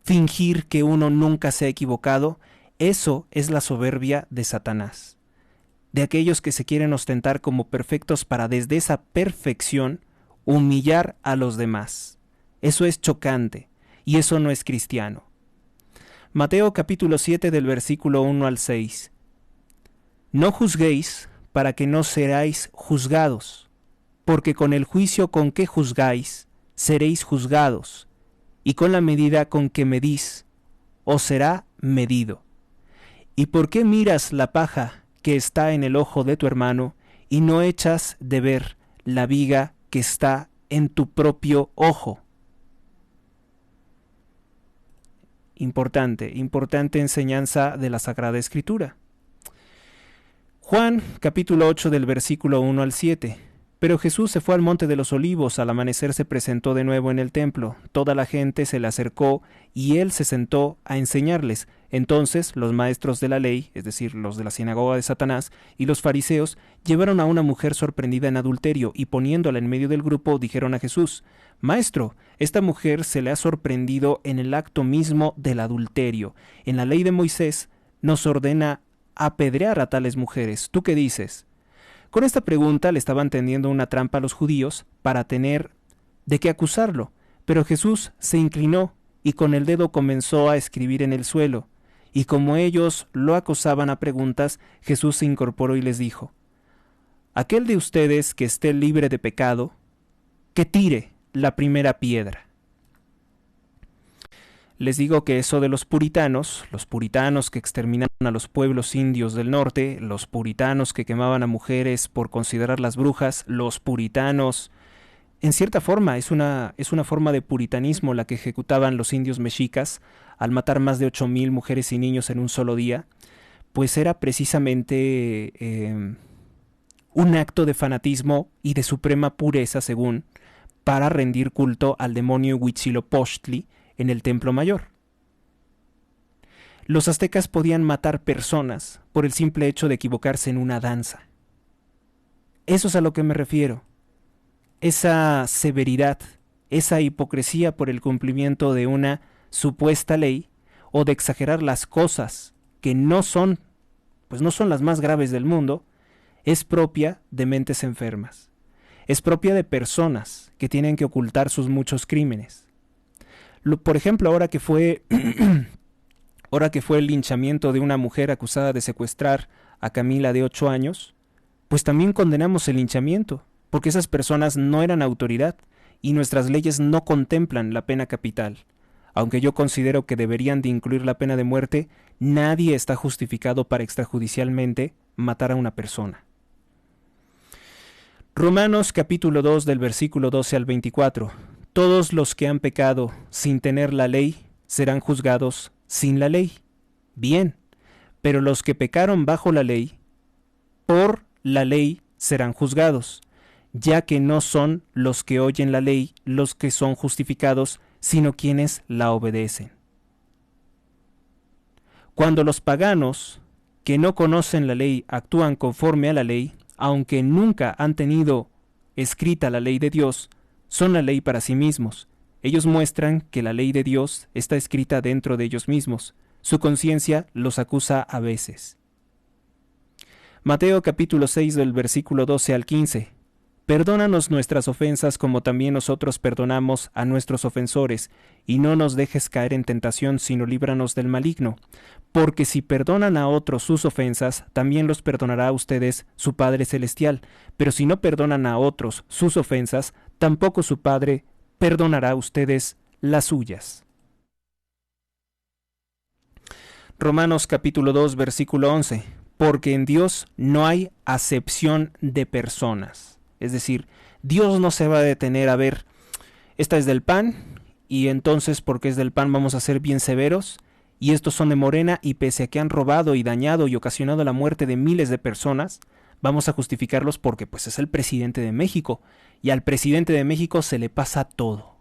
fingir que uno nunca se ha equivocado, eso es la soberbia de Satanás, de aquellos que se quieren ostentar como perfectos para desde esa perfección humillar a los demás. Eso es chocante y eso no es cristiano. Mateo capítulo 7 del versículo 1 al 6. No juzguéis para que no seráis juzgados, porque con el juicio con que juzgáis, seréis juzgados, y con la medida con que medís, os será medido. ¿Y por qué miras la paja que está en el ojo de tu hermano, y no echas de ver la viga que está en tu propio ojo? Importante enseñanza de la Sagrada Escritura. Juan capítulo 8 del versículo 1 al 7. Pero Jesús se fue al monte de los Olivos, al amanecer se presentó de nuevo en el templo. Toda la gente se le acercó y él se sentó a enseñarles. Entonces los maestros de la ley, es decir, los de la sinagoga de Satanás, y los fariseos, llevaron a una mujer sorprendida en adulterio y poniéndola en medio del grupo dijeron a Jesús: Maestro, esta mujer se le ha sorprendido en el acto mismo del adulterio. En la ley de Moisés nos ordena apedrear a tales mujeres. ¿Tú qué dices? Con esta pregunta le estaban tendiendo una trampa a los judíos para tener de qué acusarlo, pero Jesús se inclinó y con el dedo comenzó a escribir en el suelo, y como ellos lo acosaban a preguntas, Jesús se incorporó y les dijo: Aquel de ustedes que esté libre de pecado, que tire la primera piedra. Les digo que eso de los puritanos que exterminaron a los pueblos indios del norte, los puritanos que quemaban a mujeres por considerarlas brujas, los puritanos, en cierta forma es una forma de puritanismo la que ejecutaban los indios mexicas al matar más de 8,000 mujeres y niños en un solo día, pues era precisamente un acto de fanatismo y de suprema pureza, según, para rendir culto al demonio Huitzilopochtli en el Templo Mayor. Los aztecas podían matar personas por el simple hecho de equivocarse en una danza. Eso es a lo que me refiero. Esa severidad esa hipocresía por el cumplimiento de una supuesta ley o de exagerar las cosas que no son, pues no son las más graves del mundo, es propia de mentes enfermas. Es propia de personas que tienen que ocultar sus muchos crímenes. Por ejemplo, ahora que fue el linchamiento de una mujer acusada de secuestrar a Camila de 8 años, pues también condenamos el linchamiento, porque esas personas no eran autoridad y nuestras leyes no contemplan la pena capital. Aunque yo considero que deberían de incluir la pena de muerte, nadie está justificado para extrajudicialmente matar a una persona. Romanos capítulo 2 del versículo 12 al 24. Todos los que han pecado sin tener la ley serán juzgados sin la ley. Bien, pero los que pecaron bajo la ley, por la ley serán juzgados, ya que no son los que oyen la ley los que son justificados, sino quienes la obedecen. Cuando los paganos que no conocen la ley actúan conforme a la ley, aunque nunca han tenido escrita la ley de Dios, son la ley para sí mismos. Ellos muestran que la ley de Dios está escrita dentro de ellos mismos. Su conciencia los acusa a veces. Mateo capítulo 6 del versículo 12 al 15. Perdónanos nuestras ofensas como también nosotros perdonamos a nuestros ofensores, y no nos dejes caer en tentación, sino líbranos del maligno. Porque si perdonan a otros sus ofensas, también los perdonará a ustedes su Padre Celestial. Pero si no perdonan a otros sus ofensas, tampoco su Padre perdonará a ustedes las suyas. Romanos capítulo 2, versículo 11. Porque en Dios no hay acepción de personas. Es decir, Dios no se va a detener a ver, esta es del PAN, y entonces porque es del PAN vamos a ser bien severos, y estos son de Morena, y pese a que han robado y dañado y ocasionado la muerte de miles de personas, vamos a justificarlos porque pues es el presidente de México, y al presidente de México se le pasa todo.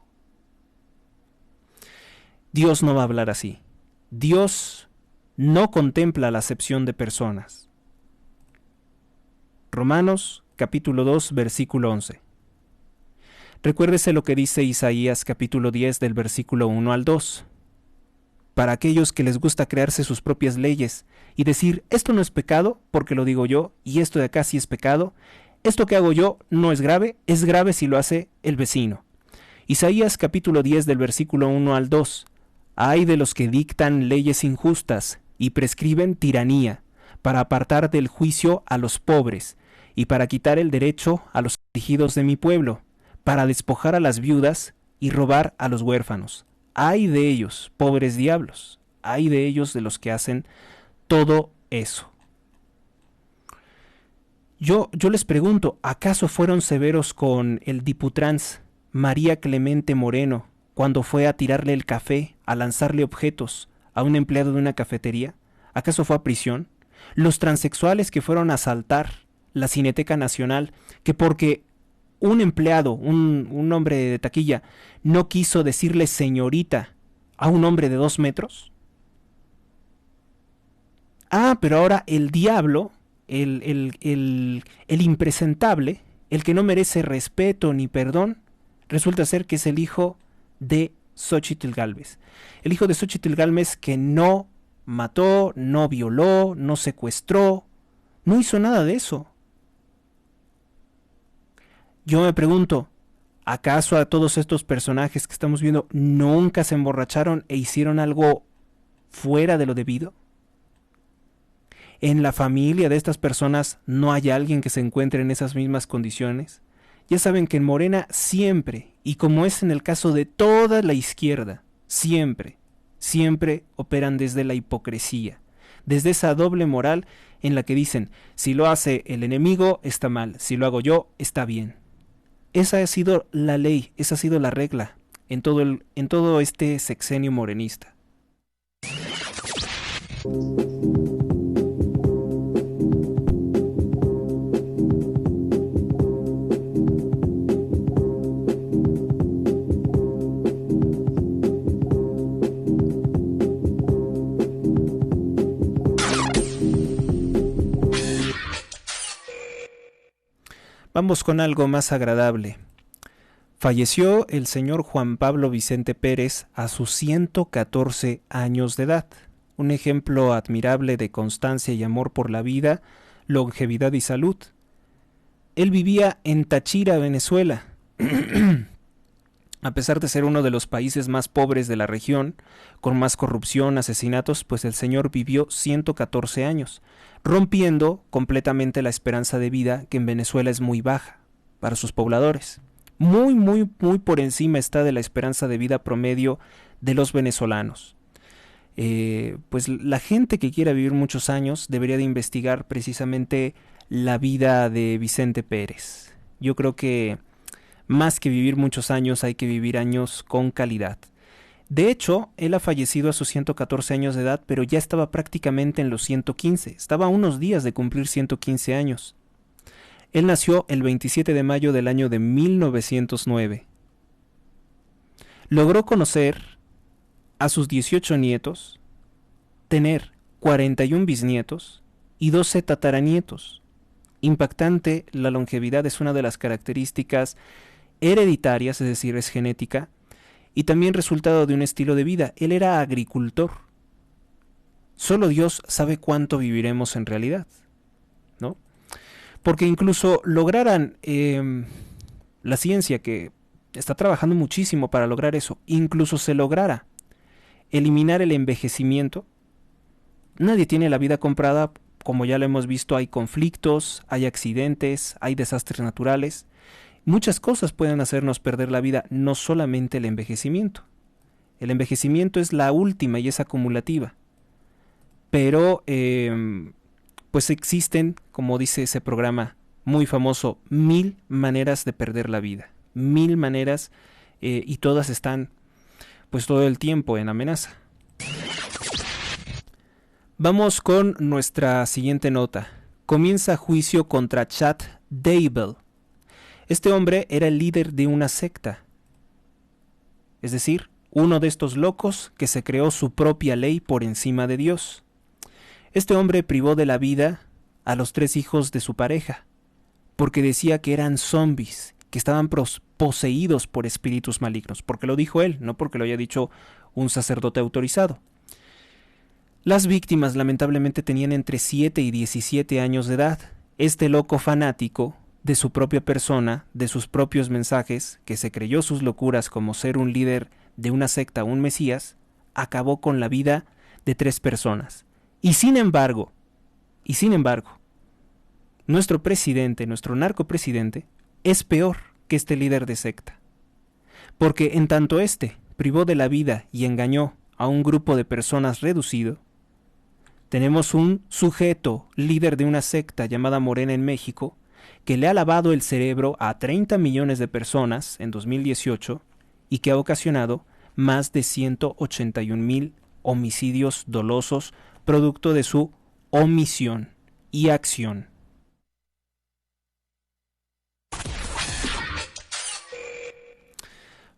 Dios no va a hablar así. Dios no contempla la acepción de personas. Romanos capítulo 2, versículo 11. Recuérdese lo que dice Isaías capítulo 10 del versículo 1 al 2. Para aquellos que les gusta crearse sus propias leyes y decir, esto no es pecado porque lo digo yo, y esto de acá sí es pecado, esto que hago yo no es grave si lo hace el vecino. Isaías capítulo 10 del versículo 1 al 2. Ay de los que dictan leyes injustas y prescriben tiranía, para apartar del juicio a los pobres, y para quitar el derecho a los afligidos de mi pueblo, para despojar a las viudas y robar a los huérfanos. Ay de ellos, pobres diablos, ay de ellos de los que hacen todo eso. Yo les pregunto, ¿acaso fueron severos con el diputrans María Clemente Moreno cuando fue a tirarle el café, a lanzarle objetos a un empleado de una cafetería? ¿Acaso fue a prisión? Los transexuales que fueron a asaltar la Cineteca Nacional, que porque un empleado, un hombre de taquilla, no quiso decirle señorita a un hombre de 2 metros. Ah, pero ahora el diablo, el impresentable, el que no merece respeto ni perdón, resulta ser que es el hijo de Xóchitl Gálvez. El hijo de Xóchitl Gálvez que no mató, no violó, no secuestró, no hizo nada de eso. Yo me pregunto, ¿acaso a todos estos personajes que estamos viendo nunca se emborracharon e hicieron algo fuera de lo debido? ¿En la familia de estas personas no hay alguien que se encuentre en esas mismas condiciones? Ya saben que en Morena siempre, y como es en el caso de toda la izquierda, siempre operan desde la hipocresía, desde esa doble moral en la que dicen, si lo hace el enemigo está mal, si lo hago yo está bien. Esa ha sido la ley, esa ha sido la regla en todo este sexenio morenista. Vamos con algo más agradable. Falleció el señor Juan Pablo Vicente Pérez a sus 114 años de edad. Un ejemplo admirable de constancia y amor por la vida, longevidad y salud. Él vivía en Táchira, Venezuela. A pesar de ser uno de los países más pobres de la región, con más corrupción, asesinatos, pues el señor vivió 114 años, rompiendo completamente la esperanza de vida, que en Venezuela es muy baja para sus pobladores. Muy por encima está de la esperanza de vida promedio de los venezolanos. Pues la gente que quiera vivir muchos años debería de investigar precisamente la vida de Vicente Pérez. Yo creo que más que vivir muchos años, hay que vivir años con calidad. De hecho, él ha fallecido a sus 114 años de edad, pero ya estaba prácticamente en los 115. Estaba a unos días de cumplir 115 años. Él nació el 27 de mayo del año de 1909. Logró conocer a sus 18 nietos, tener 41 bisnietos y 12 tataranietos. Impactante, la longevidad es una de las características hereditarias, es decir, es genética, y también resultado de un estilo de vida. Él era agricultor. Solo Dios sabe cuánto viviremos en realidad, ¿no? Porque incluso lograran la ciencia, que está trabajando muchísimo para lograr eso, incluso se lograra eliminar el envejecimiento, nadie tiene la vida comprada. Como ya lo hemos visto, hay conflictos, hay accidentes, hay desastres naturales. Muchas cosas pueden hacernos perder la vida, no solamente el envejecimiento. El envejecimiento es la última y es acumulativa. Pero pues existen, como dice ese programa muy famoso, 1000 maneras de perder la vida. 1000 maneras, y todas están pues todo el tiempo en amenaza. Vamos con nuestra siguiente nota. Comienza juicio contra Chad Daybell. Este hombre era el líder de una secta. Es decir, uno de estos locos que se creó su propia ley por encima de Dios. Este hombre privó de la vida a los 3 hijos de su pareja, porque decía que eran zombies, que estaban poseídos por espíritus malignos, porque lo dijo él, no porque lo haya dicho un sacerdote autorizado. Las víctimas lamentablemente tenían entre 7 y 17 años de edad. Este loco fanático de su propia persona, de sus propios mensajes, que se creyó sus locuras como ser un líder de una secta o un mesías, acabó con la vida de 3 personas. Y sin embargo, nuestro presidente, nuestro narcopresidente, es peor que este líder de secta. Porque en tanto privó de la vida y engañó a un grupo de personas reducido, tenemos un sujeto líder de una secta llamada Morena en México, que le ha lavado el cerebro a 30 millones de personas en 2018 y que ha ocasionado más de 181,000 homicidios dolosos producto de su omisión y acción.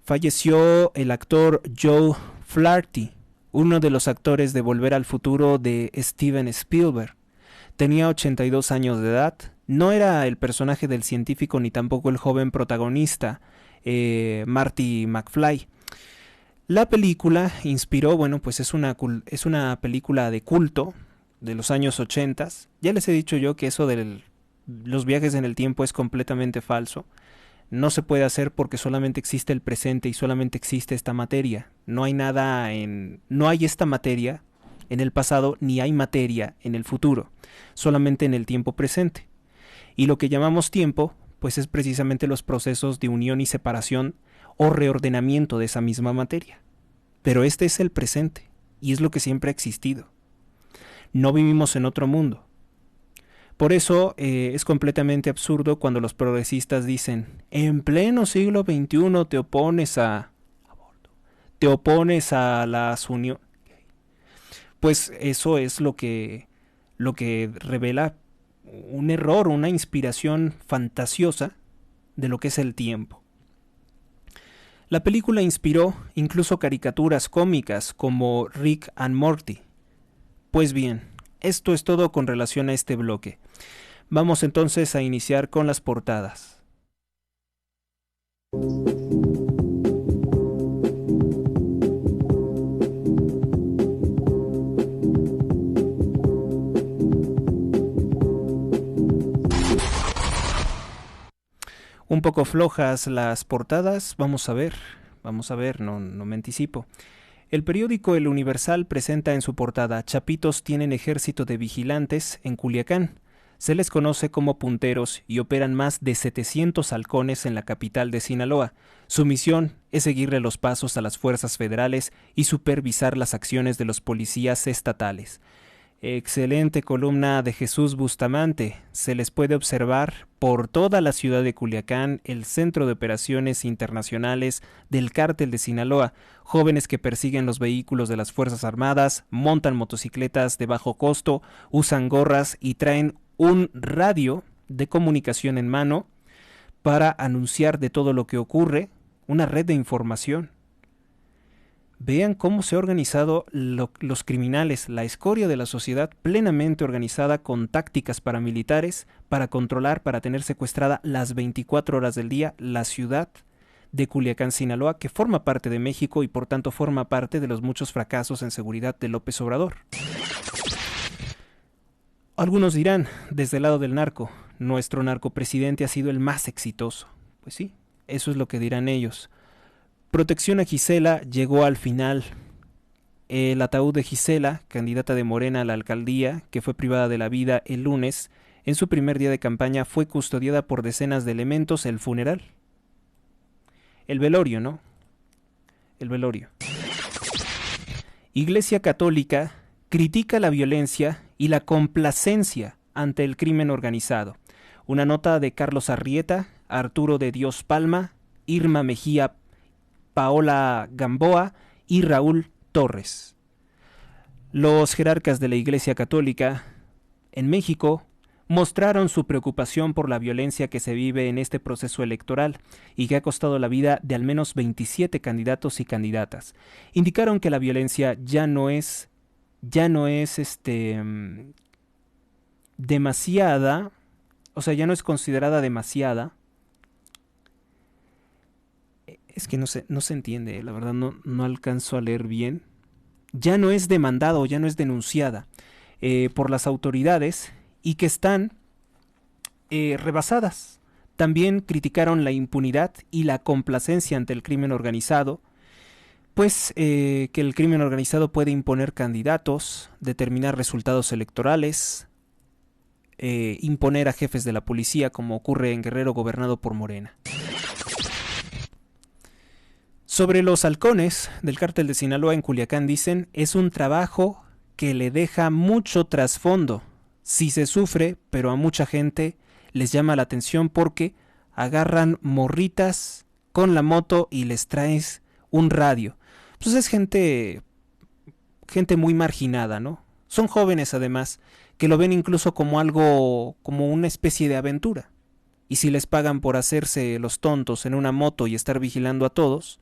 Falleció el actor Joe Flaherty, uno de los actores de Volver al Futuro de Steven Spielberg. Tenía 82 años de edad. No era el personaje del científico ni tampoco el joven protagonista, Marty McFly. La película inspiró, pues es una película de culto de los años 80. Ya les he dicho yo que eso de los viajes en el tiempo es completamente falso. No se puede hacer porque solamente existe el presente y solamente existe esta materia. No hay esta materia en el pasado ni hay materia en el futuro, solamente en el tiempo presente. Y lo que llamamos tiempo, pues es precisamente los procesos de unión y separación o reordenamiento de esa misma materia. Pero este es el presente y es lo que siempre ha existido. No vivimos en otro mundo. Por eso es completamente absurdo cuando los progresistas dicen, en pleno siglo XXI te opones a las uniones. Pues eso es lo que revela un error, una inspiración fantasiosa de lo que es el tiempo. La película inspiró incluso caricaturas cómicas como Rick and Morty. Pues bien, esto es todo con relación a este bloque. Vamos entonces a iniciar con las portadas. un poco flojas las portadas, vamos a ver, no me anticipo. El periódico El Universal presenta en su portada: Chapitos tienen ejército de vigilantes en Culiacán. Se les conoce como punteros y operan más de 700 halcones en la capital de Sinaloa. Su misión es seguirle los pasos a las fuerzas federales y supervisar las acciones de los policías estatales. Excelente columna de Jesús Bustamante. Se les puede observar por toda la ciudad de Culiacán el centro de operaciones internacionales del cártel de Sinaloa. Jóvenes que persiguen los vehículos de las Fuerzas Armadas, montan motocicletas de bajo costo, usan gorras y traen un radio de comunicación en mano para anunciar de todo lo que ocurre, una red de información. Vean cómo se ha organizado los criminales, la escoria de la sociedad plenamente organizada con tácticas paramilitares para controlar, para tener secuestrada las 24 horas del día la ciudad de Culiacán, Sinaloa, que forma parte de México y por tanto forma parte de los muchos fracasos en seguridad de López Obrador. Algunos dirán, desde el lado del narco, nuestro narcopresidente ha sido el más exitoso. Pues sí, eso es lo que dirán ellos. Protección a Gisela llegó al final. El ataúd de Gisela, candidata de Morena a la alcaldía, que fue privada de la vida el lunes, en su primer día de campaña fue custodiada por decenas de elementos. El funeral. El velorio, ¿no? El velorio. Iglesia Católica critica la violencia y la complacencia ante el crimen organizado. Una nota de Carlos Arrieta, Arturo de Dios Palma, Irma Mejía, Paola Gamboa y Raúl Torres. Los jerarcas de la Iglesia Católica en México mostraron su preocupación por la violencia que se vive en este proceso electoral y que ha costado la vida de al menos 27 candidatos y candidatas. Indicaron que la violencia ya no es demasiada, o sea, ya no es considerada demasiada. Es que no se entiende, la verdad no alcanzo a leer bien. Ya no es demandada o ya no es denunciada por las autoridades y que están rebasadas. También criticaron la impunidad y la complacencia ante el crimen organizado, pues que el crimen organizado puede imponer candidatos, determinar resultados electorales, imponer a jefes de la policía, como ocurre en Guerrero, gobernado por Morena. Sobre los halcones del cártel de Sinaloa en Culiacán dicen: es un trabajo que le deja mucho trasfondo. Sí se sufre, pero a mucha gente les llama la atención porque agarran morritas con la moto y les traes un radio. Pues es gente muy marginada, ¿no? Son jóvenes además, que lo ven incluso como algo, como una especie de aventura. Y si les pagan por hacerse los tontos en una moto y estar vigilando a todos,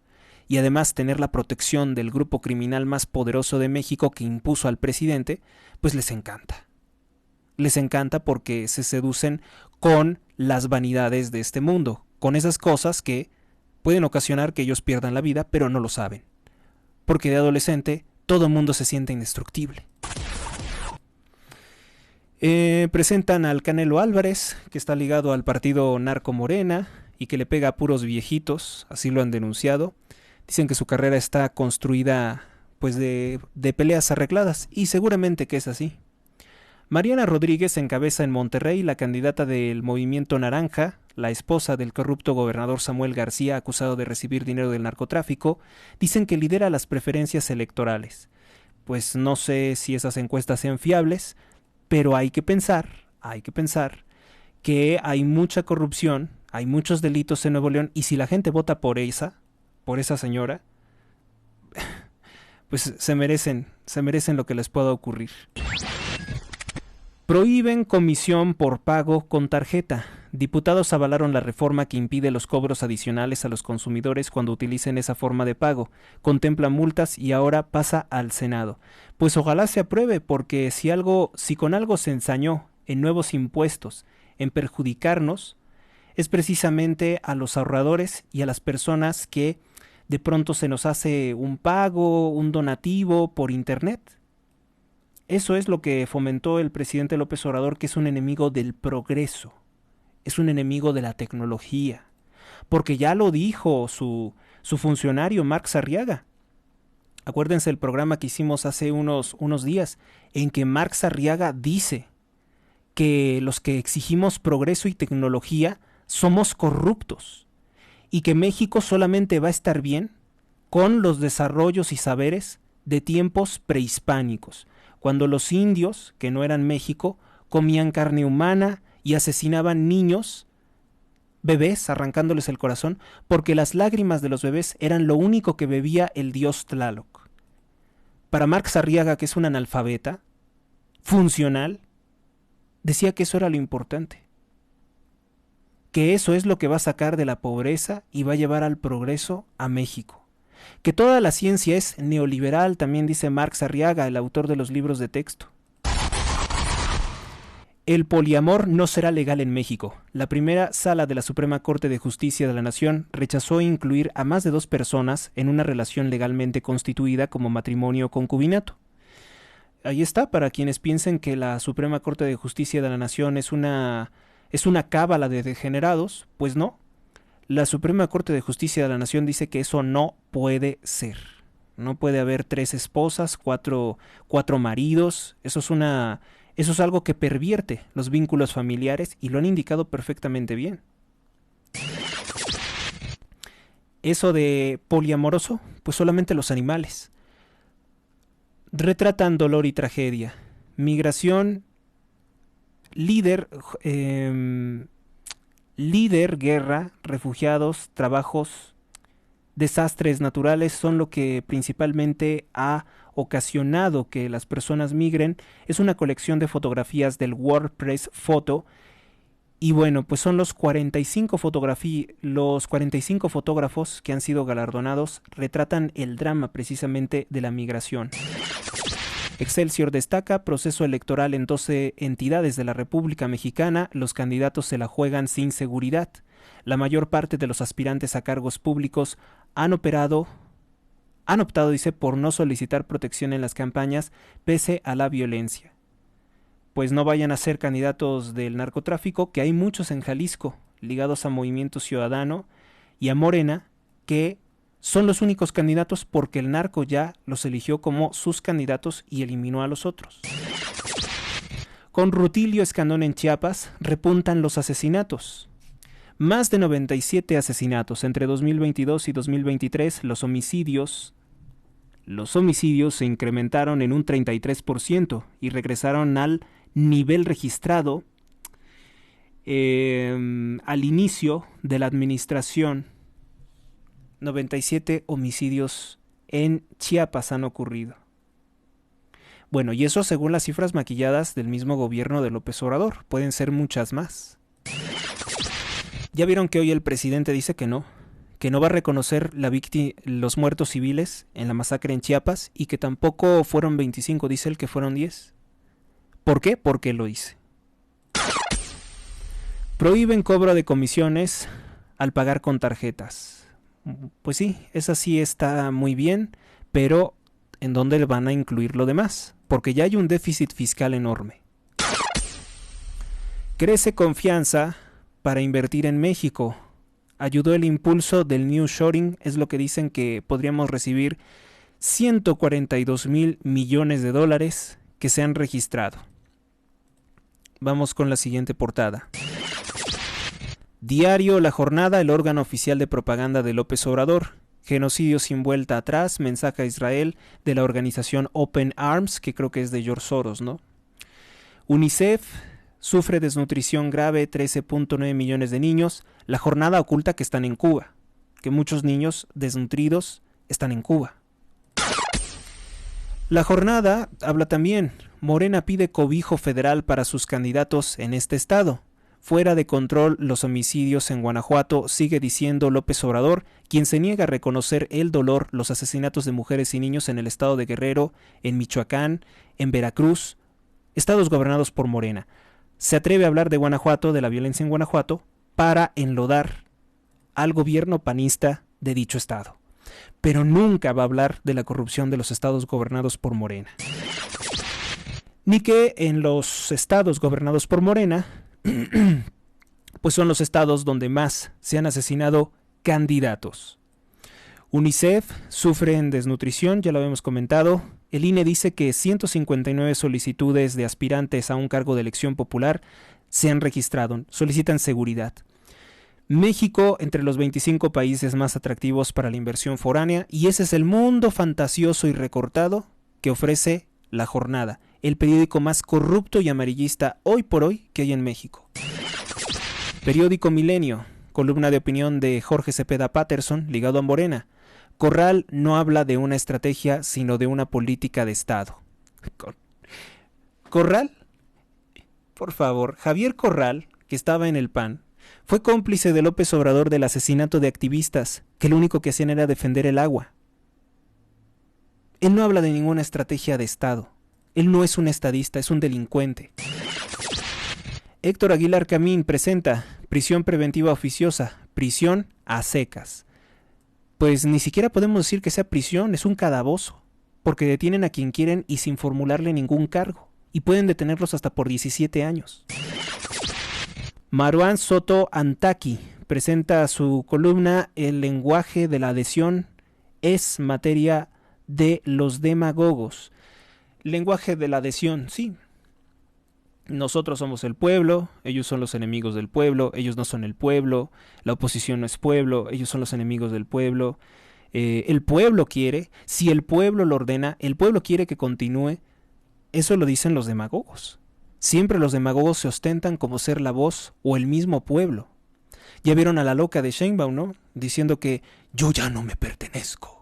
y además tener la protección del grupo criminal más poderoso de México que impuso al presidente, pues les encanta. Les encanta porque se seducen con las vanidades de este mundo, con esas cosas que pueden ocasionar que ellos pierdan la vida, pero no lo saben. Porque de adolescente todo mundo se siente indestructible. Presentan al Canelo Álvarez, que está ligado al partido Narco Morena y que le pega a puros viejitos, así lo han denunciado. Dicen que su carrera está construida pues de peleas arregladas, y seguramente que es así. Mariana Rodríguez encabeza en Monterrey, la candidata del Movimiento Naranja, la esposa del corrupto gobernador Samuel García, acusado de recibir dinero del narcotráfico. Dicen que lidera las preferencias electorales. Pues no sé si esas encuestas sean fiables, pero hay que pensar que hay mucha corrupción, hay muchos delitos en Nuevo León, y si la gente vota por esa señora, pues se merecen lo que les pueda ocurrir. Prohíben comisión por pago con tarjeta. Diputados avalaron la reforma que impide los cobros adicionales a los consumidores cuando utilicen esa forma de pago. Contempla multas y ahora pasa al Senado. Pues ojalá se apruebe, porque si con algo se ensañó en nuevos impuestos, en perjudicarnos, es precisamente a los ahorradores y a las personas que de pronto se nos hace un pago, un donativo por internet. Eso es lo que fomentó el presidente López Obrador, que es un enemigo del progreso, es un enemigo de la tecnología. porque ya lo dijo su funcionario Marx Arriaga. Acuérdense el programa que hicimos hace unos días, en que Marx Arriaga dice que los que exigimos progreso y tecnología somos corruptos y que México solamente va a estar bien con los desarrollos y saberes de tiempos prehispánicos, cuando los indios, que no eran México, comían carne humana y asesinaban niños, bebés, arrancándoles el corazón, porque las lágrimas de los bebés eran lo único que bebía el dios Tlaloc. Para Marx Arriaga, que es un analfabeta funcional, decía que eso era lo importante, que eso es lo que va a sacar de la pobreza y va a llevar al progreso a México. Que toda la ciencia es neoliberal, también dice Marx Arriaga, el autor de los libros de texto. El poliamor no será legal en México. La primera sala de la Suprema Corte de Justicia de la Nación rechazó incluir a más de 2 personas en una relación legalmente constituida como matrimonio o concubinato. Ahí está, para quienes piensen que la Suprema Corte de Justicia de la Nación es una cábala de degenerados, pues no. La Suprema Corte de Justicia de la Nación dice que eso no puede ser. No puede haber 3 esposas, 4 maridos. Eso es algo que pervierte los vínculos familiares y lo han indicado perfectamente bien. Eso de poliamoroso, pues solamente los animales. Retratan dolor y tragedia. Migración, líder, guerra, refugiados, trabajos, desastres naturales son lo que principalmente ha ocasionado que las personas migren. Es una colección de fotografías del WordPress Photo. Y bueno, pues son los 45 fotógrafos que han sido galardonados, retratan el drama precisamente de la migración. Excelsior destaca, proceso electoral en 12 entidades de la República Mexicana, los candidatos se la juegan sin seguridad. La mayor parte de los aspirantes a cargos públicos han optado, dice, por no solicitar protección en las campañas pese a la violencia. Pues no vayan a ser candidatos del narcotráfico, que hay muchos en Jalisco, ligados a Movimiento Ciudadano y a Morena, que son los únicos candidatos porque el narco ya los eligió como sus candidatos y eliminó a los otros. Con Rutilio Escandón en Chiapas repuntan los asesinatos. Más de 97 asesinatos entre 2022 y 2023. Los homicidios se incrementaron en un 33% y regresaron al nivel registrado al inicio de la administración. 97 homicidios en Chiapas han ocurrido. Bueno, y eso según las cifras maquilladas del mismo gobierno de López Obrador. Pueden ser muchas más. Ya vieron que hoy el presidente dice que no va a reconocer los muertos civiles en la masacre en Chiapas y que tampoco fueron 25, dice él que fueron 10. ¿Por qué? Porque lo dice. Prohíben cobro de comisiones al pagar con tarjetas. Pues sí, esa sí está muy bien, pero ¿en dónde le van a incluir lo demás? Porque ya hay un déficit fiscal enorme. Crece confianza para invertir en México. Ayudó el impulso del nearshoring, es lo que dicen que podríamos recibir 142,000 millones de dólares que se han registrado. Vamos con la siguiente portada. Diario La Jornada, el órgano oficial de propaganda de López Obrador. Genocidio sin vuelta atrás, mensaje a Israel de la organización Open Arms, que creo que es de George Soros, ¿no? UNICEF sufre desnutrición grave, 13.9 millones de niños. La Jornada oculta que están en Cuba, que muchos niños desnutridos están en Cuba. La Jornada habla también, Morena pide cobijo federal para sus candidatos en este estado. Fuera de control los homicidios en Guanajuato, sigue diciendo López Obrador, quien se niega a reconocer el dolor, los asesinatos de mujeres y niños en el estado de Guerrero, en Michoacán, en Veracruz, estados gobernados por Morena. Se atreve a hablar de Guanajuato, de la violencia en Guanajuato, para enlodar al gobierno panista de dicho estado. Pero nunca va a hablar de la corrupción de los estados gobernados por Morena. Ni que en los estados gobernados por Morena pues son los estados donde más se han asesinado candidatos. UNICEF sufre en desnutrición, ya lo habíamos comentado. El INE dice que 159 solicitudes de aspirantes a un cargo de elección popular se han registrado, solicitan seguridad. México entre los 25 países más atractivos para la inversión foránea, y ese es el mundo fantasioso y recortado que ofrece La Jornada, el periódico más corrupto y amarillista hoy por hoy que hay en México. Periódico Milenio, columna de opinión de Jorge Cepeda Patterson, ligado a Morena. Corral no habla de una estrategia, sino de una política de Estado. ¿Corral? Por favor, Javier Corral, que estaba en el PAN, fue cómplice de López Obrador del asesinato de activistas, que lo único que hacían era defender el agua. Él no habla de ninguna estrategia de Estado. Él no es un estadista, es un delincuente. Héctor Aguilar Camín presenta prisión preventiva oficiosa, prisión a secas. Pues ni siquiera podemos decir que sea prisión, es un calabozo, porque detienen a quien quieren y sin formularle ningún cargo, y pueden detenerlos hasta por 17 años. Maruán Soto Antaki presenta su columna El lenguaje de la adhesión es materia de los demagogos. Lenguaje de la adhesión, sí. Nosotros somos el pueblo, ellos son los enemigos del pueblo, ellos no son el pueblo, la oposición no es pueblo, ellos son los enemigos del pueblo. El pueblo quiere, si el pueblo lo ordena, el pueblo quiere que continúe. Eso lo dicen los demagogos. Siempre los demagogos se ostentan como ser la voz o el mismo pueblo. Ya vieron a la loca de Sheinbaum, ¿no? Diciendo que yo ya no me pertenezco.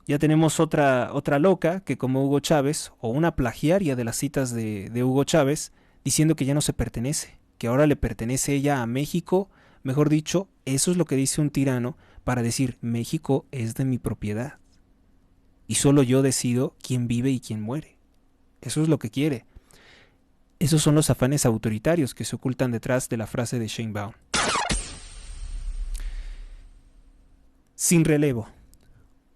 Ya tenemos otra loca que como Hugo Chávez, o una plagiaria de las citas de Hugo Chávez, diciendo que ya no se pertenece, que ahora le pertenece ella a México. Mejor dicho, eso es lo que dice un tirano para decir México es de mi propiedad. Y solo yo decido quién vive y quién muere. Eso es lo que quiere. Esos son los afanes autoritarios que se ocultan detrás de la frase de Sheinbaum. Sin relevo.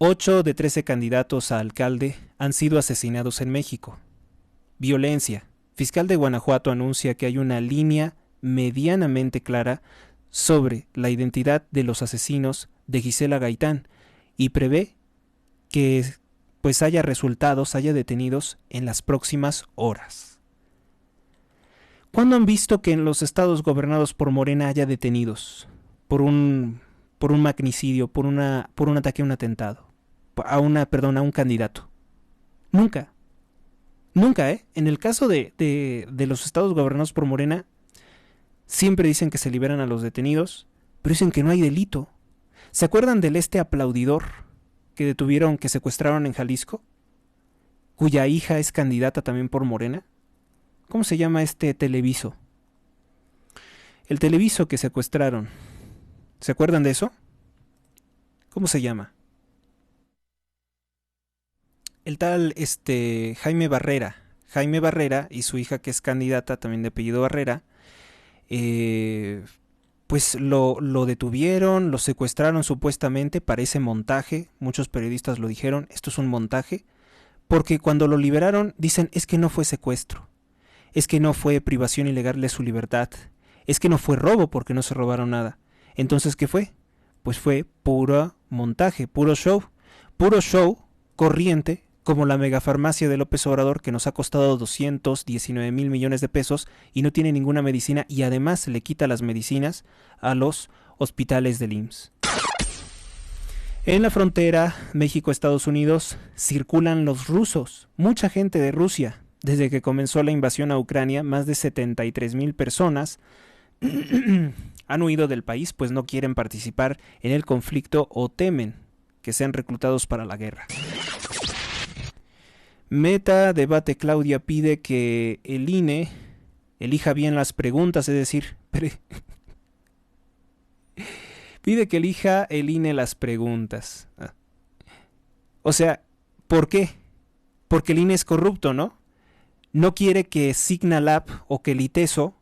8 de 13 candidatos a alcalde han sido asesinados en México. Violencia. Fiscal de Guanajuato anuncia que hay una línea medianamente clara sobre la identidad de los asesinos de Gisela Gaitán y prevé que pues haya resultados, haya detenidos en las próximas horas. ¿Cuándo han visto que en los estados gobernados por Morena haya detenidos por un magnicidio, por un ataque a un atentado? A un candidato. Nunca. Nunca, ¿eh? En el caso de los estados gobernados por Morena, siempre dicen que se liberan a los detenidos, pero dicen que no hay delito. ¿Se acuerdan del aplaudidor que detuvieron, que secuestraron en Jalisco? Cuya hija es candidata también por Morena. ¿Cómo se llama este televiso? El televiso que secuestraron. ¿Se acuerdan de eso? ¿Cómo se llama? El tal Jaime Barrera y su hija que es candidata también de apellido Barrera, pues lo detuvieron, lo secuestraron supuestamente, parece montaje, muchos periodistas lo dijeron, esto es un montaje, porque cuando lo liberaron dicen es que no fue secuestro, es que no fue privación ilegal de su libertad, es que no fue robo porque no se robaron nada. Entonces, ¿qué fue? Pues fue puro montaje, puro show corriente, como la megafarmacia de López Obrador que nos ha costado 219 mil millones de pesos y no tiene ninguna medicina y además le quita las medicinas a los hospitales del IMSS. En la frontera México-Estados Unidos circulan los rusos, mucha gente de Rusia. Desde que comenzó la invasión a Ucrania, más de 73,000 personas han huido del país, pues no quieren participar en el conflicto o temen que sean reclutados para la guerra. Meta Debate Claudia pide que el INE elija bien las preguntas, es decir, pide que elija el INE las preguntas. O sea, ¿por qué? Porque el INE es corrupto, ¿no? No quiere que Signalab o que el ITESO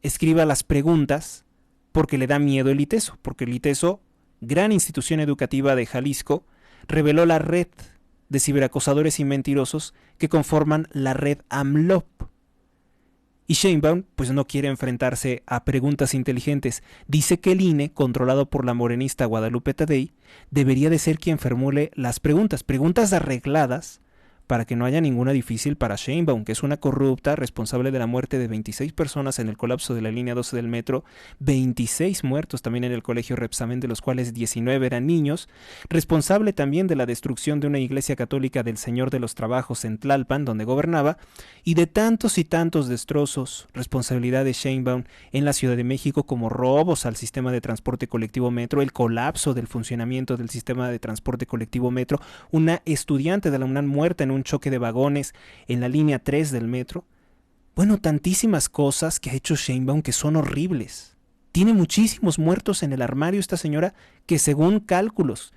escriba las preguntas porque le da miedo el ITESO, porque el ITESO, gran institución educativa de Jalisco, reveló la red de ciberacosadores y mentirosos que conforman la red AMLOP. Y Sheinbaum pues no quiere enfrentarse a preguntas inteligentes. Dice que el INE, controlado por la morenista Guadalupe Tadei, debería de ser quien formule las preguntas arregladas para que no haya ninguna difícil para Sheinbaum, que es una corrupta responsable de la muerte de 26 personas en el colapso de la línea 12 del metro, 26 muertos también en el colegio Repsamen, de los cuales 19 eran niños, responsable también de la destrucción de una iglesia católica del Señor de los Trabajos en Tlalpan, donde gobernaba, y de tantos y tantos destrozos, responsabilidad de Sheinbaum en la Ciudad de México, como robos al sistema de transporte colectivo metro, el colapso del funcionamiento del sistema de transporte colectivo metro, una estudiante de la UNAM muerta en un choque de vagones en la línea 3 del metro. Bueno, tantísimas cosas que ha hecho Sheinbaum que son horribles. Tiene muchísimos muertos en el armario esta señora, que según cálculos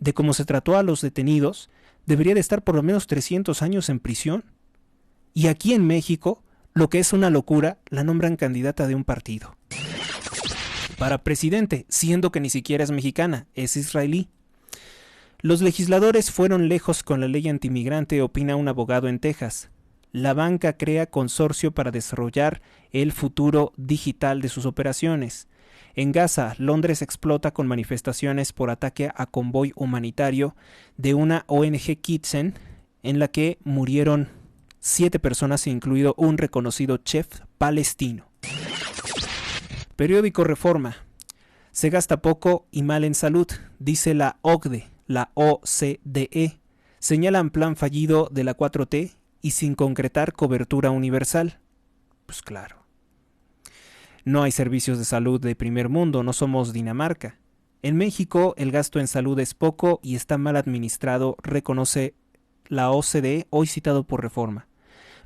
de cómo se trató a los detenidos, debería de estar por lo menos 300 años en prisión. Y aquí en México, lo que es una locura, la nombran candidata de un partido para presidente, siendo que ni siquiera es mexicana, es israelí. Los legisladores fueron lejos con la ley antimigrante, opina un abogado en Texas. La banca crea consorcio para desarrollar el futuro digital de sus operaciones. En Gaza, Londres explota con manifestaciones por ataque a convoy humanitario de una ONG Kitchen, en la que murieron 7 personas, incluido un reconocido chef palestino. Periódico Reforma. Se gasta poco y mal en salud, dice la OCDE. La OCDE, señalan plan fallido de la 4T y sin concretar cobertura universal. Pues claro. No hay servicios de salud de primer mundo, no somos Dinamarca. En México el gasto en salud es poco y está mal administrado, reconoce la OCDE, hoy citado por Reforma.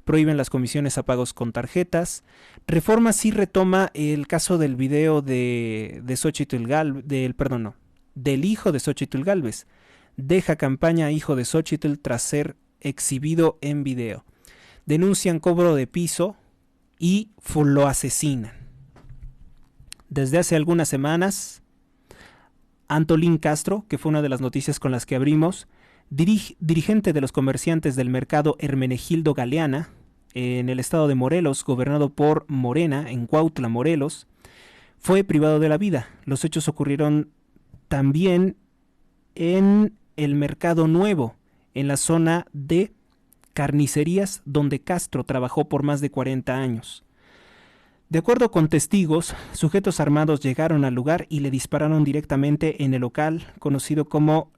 Prohíben las comisiones a pagos con tarjetas. Reforma sí retoma el caso del video de Xóchitl Gálvez, del hijo de Xóchitl Gálvez. Deja campaña hijo de Xóchitl tras ser exhibido en video. Denuncian cobro de piso y lo asesinan. Desde hace algunas semanas, Antolín Castro, que fue una de las noticias con las que abrimos, dirigente de los comerciantes del mercado Hermenegildo Galeana, en el estado de Morelos, gobernado por Morena, en Cuautla, Morelos, fue privado de la vida. Los hechos ocurrieron también en el Mercado Nuevo, en la zona de carnicerías donde Castro trabajó por más de 40 años. De acuerdo con testigos, sujetos armados llegaron al lugar y le dispararon directamente en el local conocido como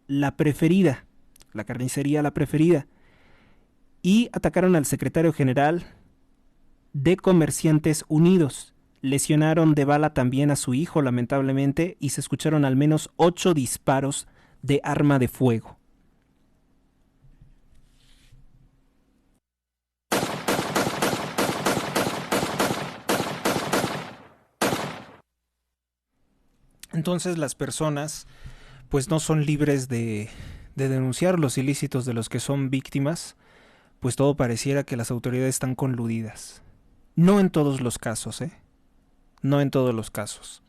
La Preferida, la carnicería La Preferida, y atacaron al secretario general de Comerciantes Unidos. Lesionaron de bala también a su hijo, lamentablemente, y se escucharon al menos 8 disparos de arma de fuego. Entonces las personas pues no son libres de denunciar los ilícitos de los que son víctimas, pues todo pareciera que las autoridades están conludidas. No en todos los casos, No en todos los casos.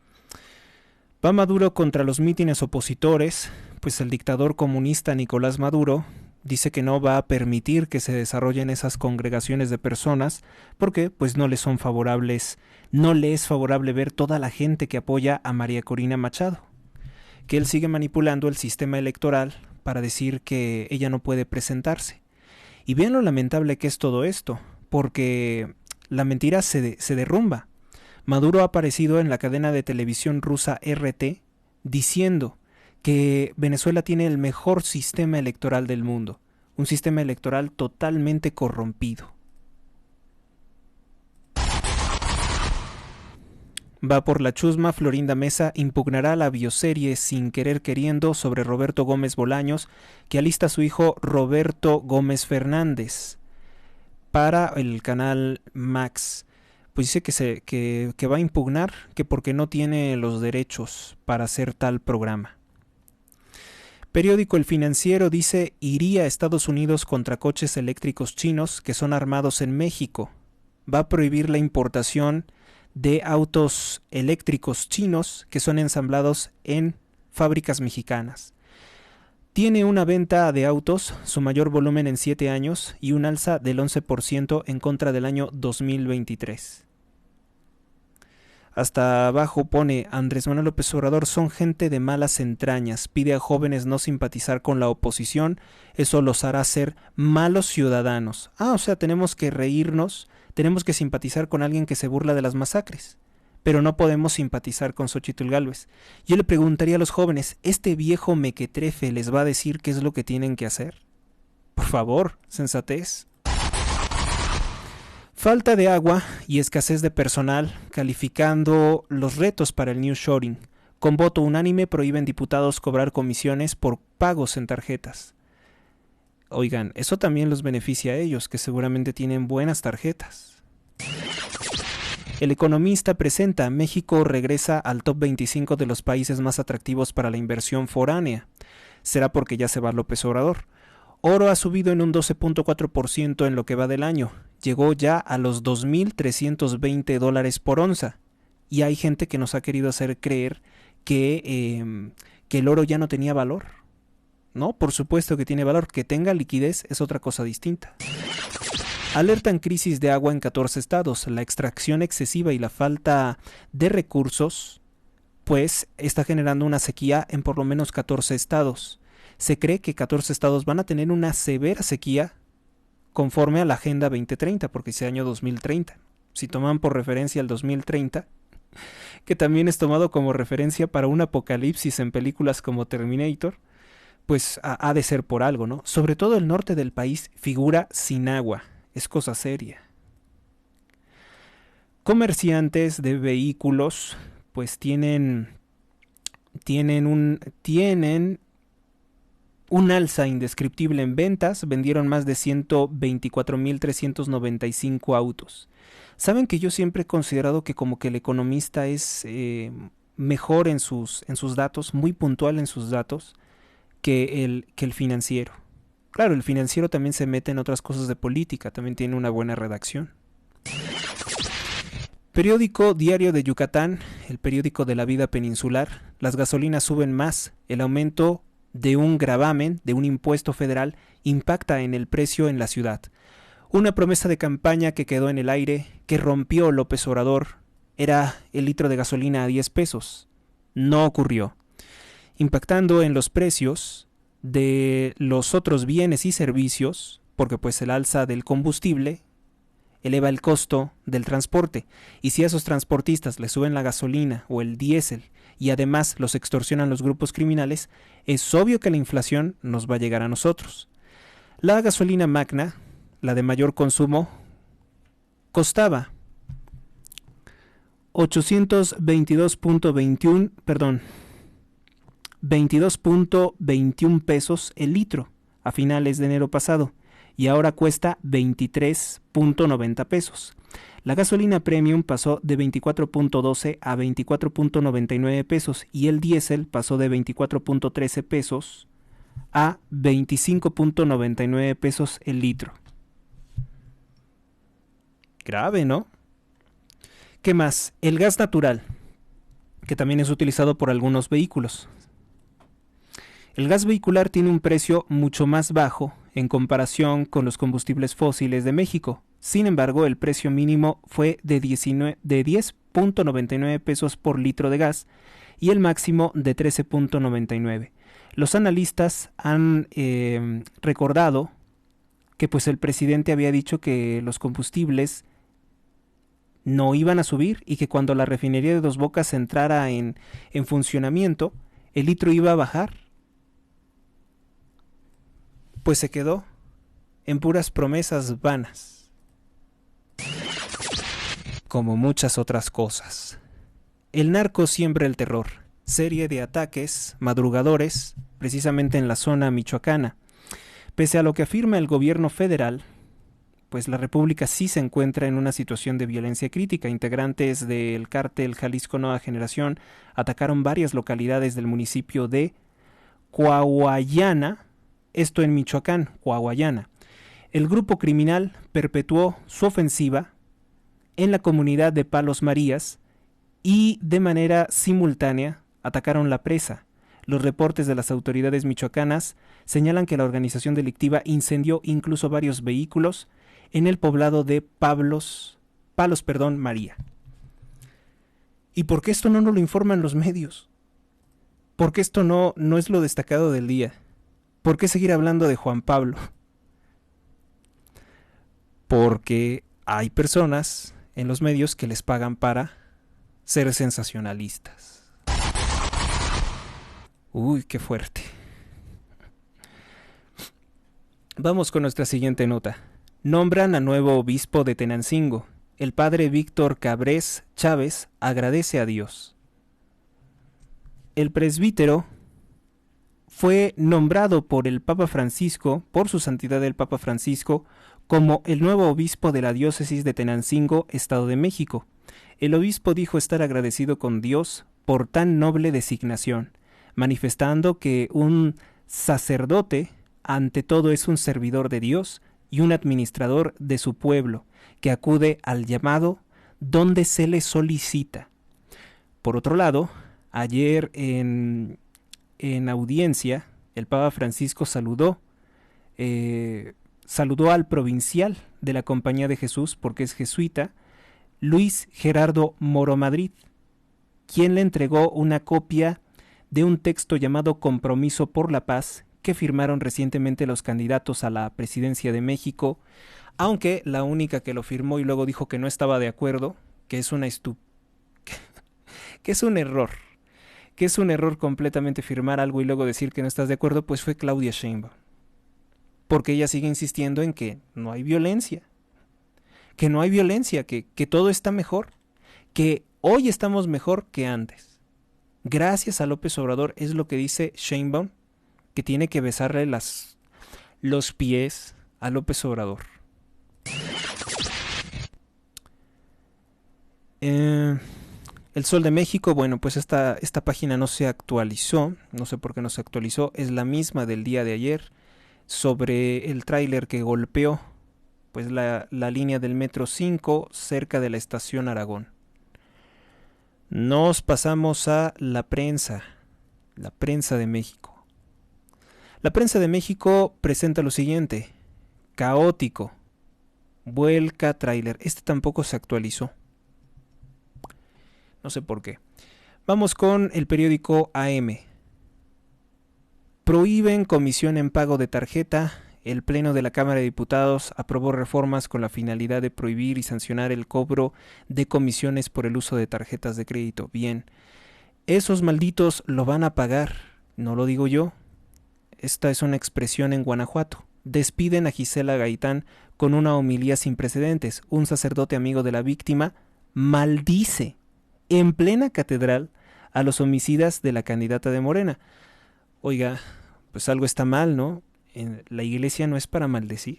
Va Maduro contra los mítines opositores, pues el dictador comunista Nicolás Maduro dice que no va a permitir que se desarrollen esas congregaciones de personas porque pues no le son favorables, no le es favorable ver toda la gente que apoya a María Corina Machado, que él sigue manipulando el sistema electoral para decir que ella no puede presentarse. Y vean lo lamentable que es todo esto, porque la mentira se derrumba. Maduro ha aparecido en la cadena de televisión rusa RT diciendo que Venezuela tiene el mejor sistema electoral del mundo, un sistema electoral totalmente corrompido. Va por la chusma, Florinda Mesa impugnará la bioserie Sin Querer Queriendo sobre Roberto Gómez Bolaños, que alista a su hijo Roberto Gómez Fernández para el canal Max. Pues dice que va a impugnar, que porque no tiene los derechos para hacer tal programa. Periódico El Financiero dice, iría a Estados Unidos contra coches eléctricos chinos que son armados en México. Va a prohibir la importación de autos eléctricos chinos que son ensamblados en fábricas mexicanas. Tiene una venta de autos, su mayor volumen en 7 años y un alza del 11% en contra del año 2023. Hasta abajo pone Andrés Manuel López Obrador son gente de malas entrañas, pide a jóvenes no simpatizar con la oposición, eso los hará ser malos ciudadanos. O sea, tenemos que reírnos, tenemos que simpatizar con alguien que se burla de las masacres, pero no podemos simpatizar con Xóchitl Gálvez. Yo le preguntaría a los jóvenes, ¿este viejo mequetrefe les va a decir qué es lo que tienen que hacer? Por favor, sensatez. Falta de agua y escasez de personal, calificando los retos para el nearshoring. Con voto unánime prohíben diputados cobrar comisiones por pagos en tarjetas. Oigan, eso también los beneficia a ellos, que seguramente tienen buenas tarjetas. El Economista presenta, México regresa al top 25 de los países más atractivos para la inversión foránea. Será porque ya se va López Obrador. Oro ha subido en un 12.4% en lo que va del año. Llegó ya a los $2,320 por onza. Y hay gente que nos ha querido hacer creer que el oro ya no tenía valor. No, por supuesto que tiene valor. Que tenga liquidez es otra cosa distinta. Alertan crisis de agua en 14 estados. La extracción excesiva y la falta de recursos, pues, está generando una sequía en por lo menos 14 estados. Se cree que 14 estados van a tener una severa sequía conforme a la Agenda 2030, porque es año 2030. Si toman por referencia el 2030, que también es tomado como referencia para un apocalipsis en películas como Terminator, pues ha de ser por algo, ¿no? Sobre todo el norte del país figura sin agua, es cosa seria. Comerciantes de vehículos, pues tienen un alza indescriptible en ventas, vendieron más de 124,395 autos. Saben que yo siempre he considerado que como que el economista es mejor en sus datos, muy puntual en sus datos, que el financiero. Claro, el financiero también se mete en otras cosas de política, también tiene una buena redacción. Periódico Diario de Yucatán, el periódico de la vida peninsular, las gasolinas suben más, el aumento de un gravamen, de un impuesto federal, impacta en el precio en la ciudad. Una promesa de campaña que quedó en el aire, que rompió López Obrador, era el litro de gasolina a 10 pesos. No ocurrió. Impactando en los precios de los otros bienes y servicios, porque pues el alza del combustible eleva el costo del transporte, y si a esos transportistas le suben la gasolina o el diésel y además los extorsionan los grupos criminales, es obvio que la inflación nos va a llegar a nosotros. La gasolina magna, la de mayor consumo, costaba 22.21 pesos el litro a finales de enero pasado y ahora cuesta 23.90 pesos. La gasolina premium pasó de 24.12 a 24.99 pesos y el diésel pasó de 24.13 pesos a 25.99 pesos el litro. Grave, ¿no? ¿Qué más? El gas natural, que también es utilizado por algunos vehículos. El gas vehicular tiene un precio mucho más bajo en comparación con los combustibles fósiles de México. Sin embargo, el precio mínimo fue de 10.99 pesos por litro de gas y el máximo de 13.99. Los analistas han recordado que pues el presidente había dicho que los combustibles no iban a subir y que cuando la refinería de Dos Bocas entrara en funcionamiento, el litro iba a bajar. Pues se quedó en puras promesas vanas, como muchas otras cosas. El narco siembra el terror, serie de ataques madrugadores, precisamente en la zona michoacana. Pese a lo que afirma el gobierno federal, pues la República sí se encuentra en una situación de violencia crítica. Integrantes del cártel Jalisco Nueva Generación atacaron varias localidades del municipio de Coahuayana, esto en Michoacán, Coahuayana. El grupo criminal perpetuó su ofensiva en la comunidad de Palos Marías y de manera simultánea atacaron la presa. Los reportes de las autoridades michoacanas señalan que la organización delictiva incendió incluso varios vehículos en el poblado de Palos, María. ¿Y por qué esto no nos lo informan los medios? ¿Por qué esto no es lo destacado del día? ¿Por qué seguir hablando de Juan Pablo? Porque hay personas en los medios que les pagan para ser sensacionalistas. Uy, qué fuerte. Vamos con nuestra siguiente nota. Nombran a nuevo obispo de Tenancingo. El padre Víctor Cabrés Chávez agradece a Dios. El presbítero fue nombrado por el Papa Francisco, por su santidad el Papa Francisco, como el nuevo obispo de la diócesis de Tenancingo, Estado de México. El obispo dijo estar agradecido con Dios por tan noble designación, manifestando que un sacerdote ante todo es un servidor de Dios y un administrador de su pueblo, que acude al llamado donde se le solicita. Por otro lado, ayer en audiencia, el Papa Francisco saludó al provincial de la Compañía de Jesús, porque es jesuita, Luis Gerardo Moro Madrid, quien le entregó una copia de un texto llamado Compromiso por la Paz, que firmaron recientemente los candidatos a la presidencia de México, aunque la única que lo firmó y luego dijo que no estaba de acuerdo, que es que es un error completamente firmar algo y luego decir que no estás de acuerdo, pues fue Claudia Sheinbaum. Porque ella sigue insistiendo en que no hay violencia, que todo está mejor, que hoy estamos mejor que antes. Gracias a López Obrador, es lo que dice Sheinbaum, que tiene que besarle los pies a López Obrador. El Sol de México, bueno, pues esta página no se actualizó, no sé por qué no se actualizó, es la misma del día de ayer, sobre el tráiler que golpeó pues la línea del Metro 5 cerca de la estación Aragón. Nos pasamos a la prensa de México. La prensa de México presenta lo siguiente: caótico, vuelca tráiler. Este tampoco se actualizó. No sé por qué. Vamos con el periódico AM. Prohíben comisión en pago de tarjeta. El Pleno de la Cámara de Diputados aprobó reformas con la finalidad de prohibir y sancionar el cobro de comisiones por el uso de tarjetas de crédito. Bien, esos malditos lo van a pagar, no lo digo yo. Esta es una expresión en Guanajuato. Despiden a Gisela Gaitán con una homilía sin precedentes. Un sacerdote amigo de la víctima maldice en plena catedral a los homicidas de la candidata de Morena. Oiga, pues algo está mal, ¿no? La iglesia no es para maldecir.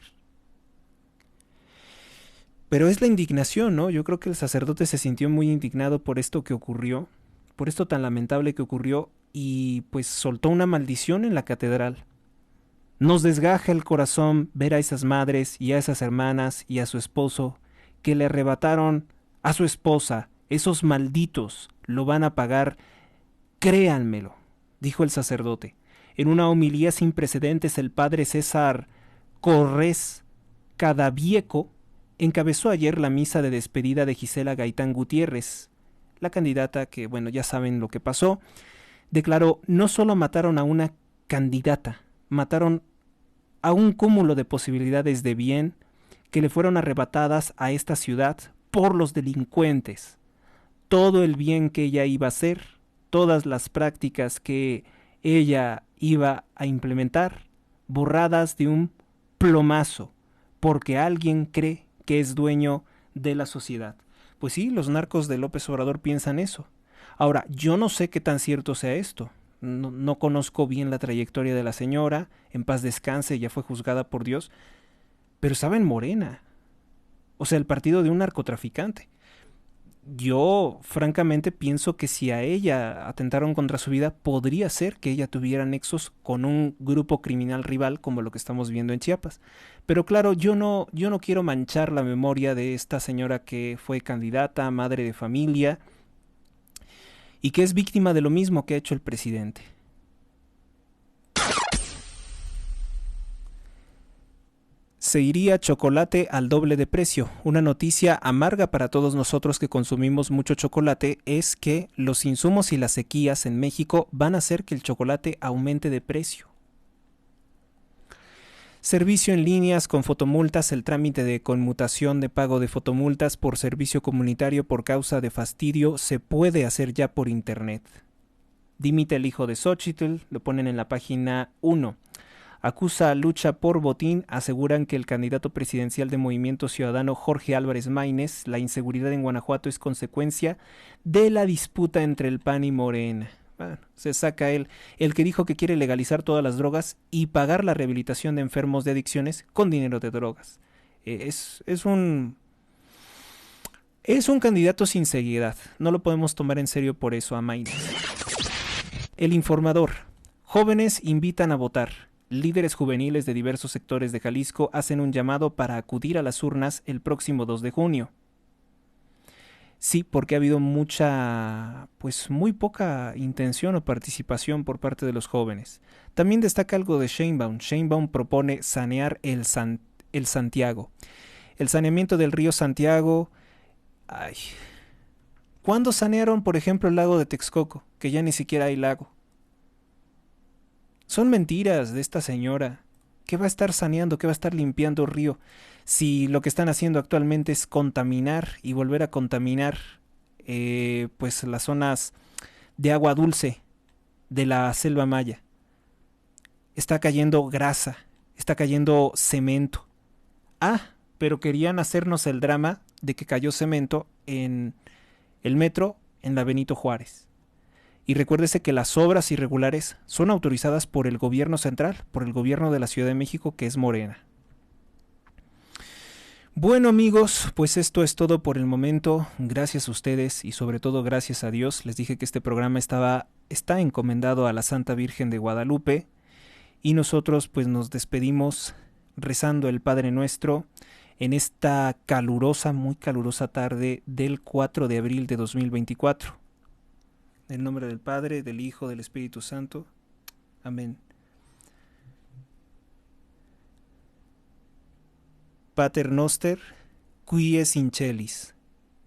Pero es la indignación, ¿no? Yo creo que el sacerdote se sintió muy indignado por esto que ocurrió, por esto tan lamentable que ocurrió, y pues soltó una maldición en la catedral. Nos desgaja el corazón ver a esas madres y a esas hermanas y a su esposo que le arrebataron a su esposa. Esos malditos lo van a pagar, créanmelo, dijo el sacerdote. En una homilía sin precedentes, el padre César Corrés Cadavieco encabezó ayer la misa de despedida de Gisela Gaitán Gutiérrez, la candidata que, bueno, ya saben lo que pasó. Declaró: no solo mataron a una candidata, mataron a un cúmulo de posibilidades de bien que le fueron arrebatadas a esta ciudad por los delincuentes. Todo el bien que ella iba a hacer, todas las prácticas que ella iba a implementar, borradas de un plomazo, porque alguien cree que es dueño de la sociedad. Pues sí, los narcos de López Obrador piensan eso. Ahora, yo no sé qué tan cierto sea esto. No conozco bien la trayectoria de la señora, en paz descanse, ya fue juzgada por Dios, pero estaba en Morena, o sea, el partido de un narcotraficante. Yo, francamente, pienso que si a ella atentaron contra su vida, podría ser que ella tuviera nexos con un grupo criminal rival como lo que estamos viendo en Chiapas. Pero claro, yo no quiero manchar la memoria de esta señora que fue candidata, madre de familia, y que es víctima de lo mismo que ha hecho el presidente. Se iría chocolate al doble de precio. Una noticia amarga para todos nosotros que consumimos mucho chocolate es que los insumos y las sequías en México van a hacer que el chocolate aumente de precio. Servicio en líneas con fotomultas. El trámite de conmutación de pago de fotomultas por servicio comunitario por causa de fastidio se puede hacer ya por internet. Dimite el hijo de Xóchitl, lo ponen en la página 1. Acusa lucha por botín, aseguran que el candidato presidencial de Movimiento Ciudadano Jorge Álvarez Maínez, la inseguridad en Guanajuato es consecuencia de la disputa entre el PAN y Morena. Bueno, se saca el que dijo que quiere legalizar todas las drogas y pagar la rehabilitación de enfermos de adicciones con dinero de drogas. Es un candidato sin seriedad, no lo podemos tomar en serio por eso a Maínez. El Informador. Jóvenes invitan a votar. Líderes juveniles de diversos sectores de Jalisco hacen un llamado para acudir a las urnas el próximo 2 de junio. Sí, porque ha habido muy poca intención o participación por parte de los jóvenes. También destaca algo de Sheinbaum. Sheinbaum propone sanear el Santiago. El saneamiento del río Santiago. ¿Cuándo sanearon, por ejemplo, el lago de Texcoco? Que ya ni siquiera hay lago. Son mentiras de esta señora. ¿Qué va a estar saneando? ¿Qué va a estar limpiando el río? Si lo que están haciendo actualmente es contaminar y volver a contaminar las zonas de agua dulce de la selva maya. Está cayendo grasa, está cayendo cemento. Pero querían hacernos el drama de que cayó cemento en el metro en la Benito Juárez. Y recuérdese que las obras irregulares son autorizadas por el gobierno central, por el gobierno de la Ciudad de México, que es Morena. Bueno, amigos, pues esto es todo por el momento. Gracias a ustedes y sobre todo gracias a Dios. Les dije que este programa está encomendado a la Santa Virgen de Guadalupe y nosotros pues nos despedimos rezando el Padre Nuestro en esta muy calurosa tarde del 4 de abril de 2024. En el nombre del Padre, del Hijo, del Espíritu Santo. Amén. Pater noster, qui es in celis,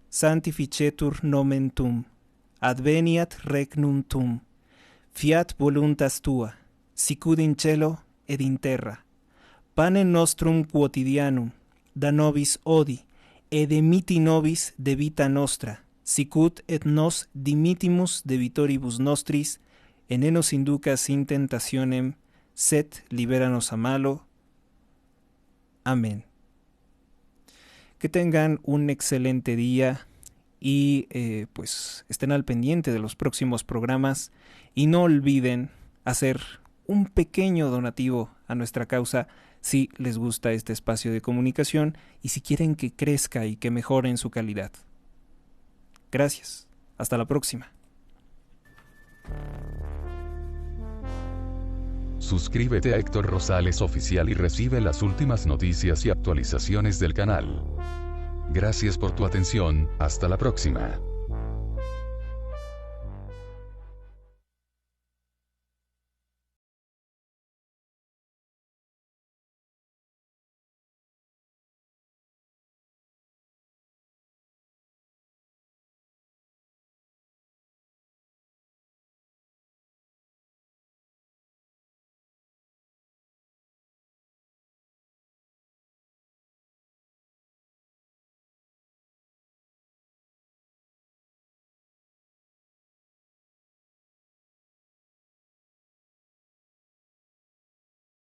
sanctificetur nomen tuum, adveniat regnum tuum, fiat voluntas tua, sicut in cielo ed in terra. Panem nostrum quotidianum, da nobis odi, ed dimitti nobis debita nostra, sicut et nos dimittimus debitoribus nostris, et ne nos inducas in tentationem, sed liberanos a malo. Amén. Que tengan un excelente día y pues estén al pendiente de los próximos programas y no olviden hacer un pequeño donativo a nuestra causa si les gusta este espacio de comunicación y si quieren que crezca y que mejore en su calidad. Gracias. Hasta la próxima. Suscríbete a Héctor Rosales Oficial y recibe las últimas noticias y actualizaciones del canal. Gracias por tu atención, hasta la próxima.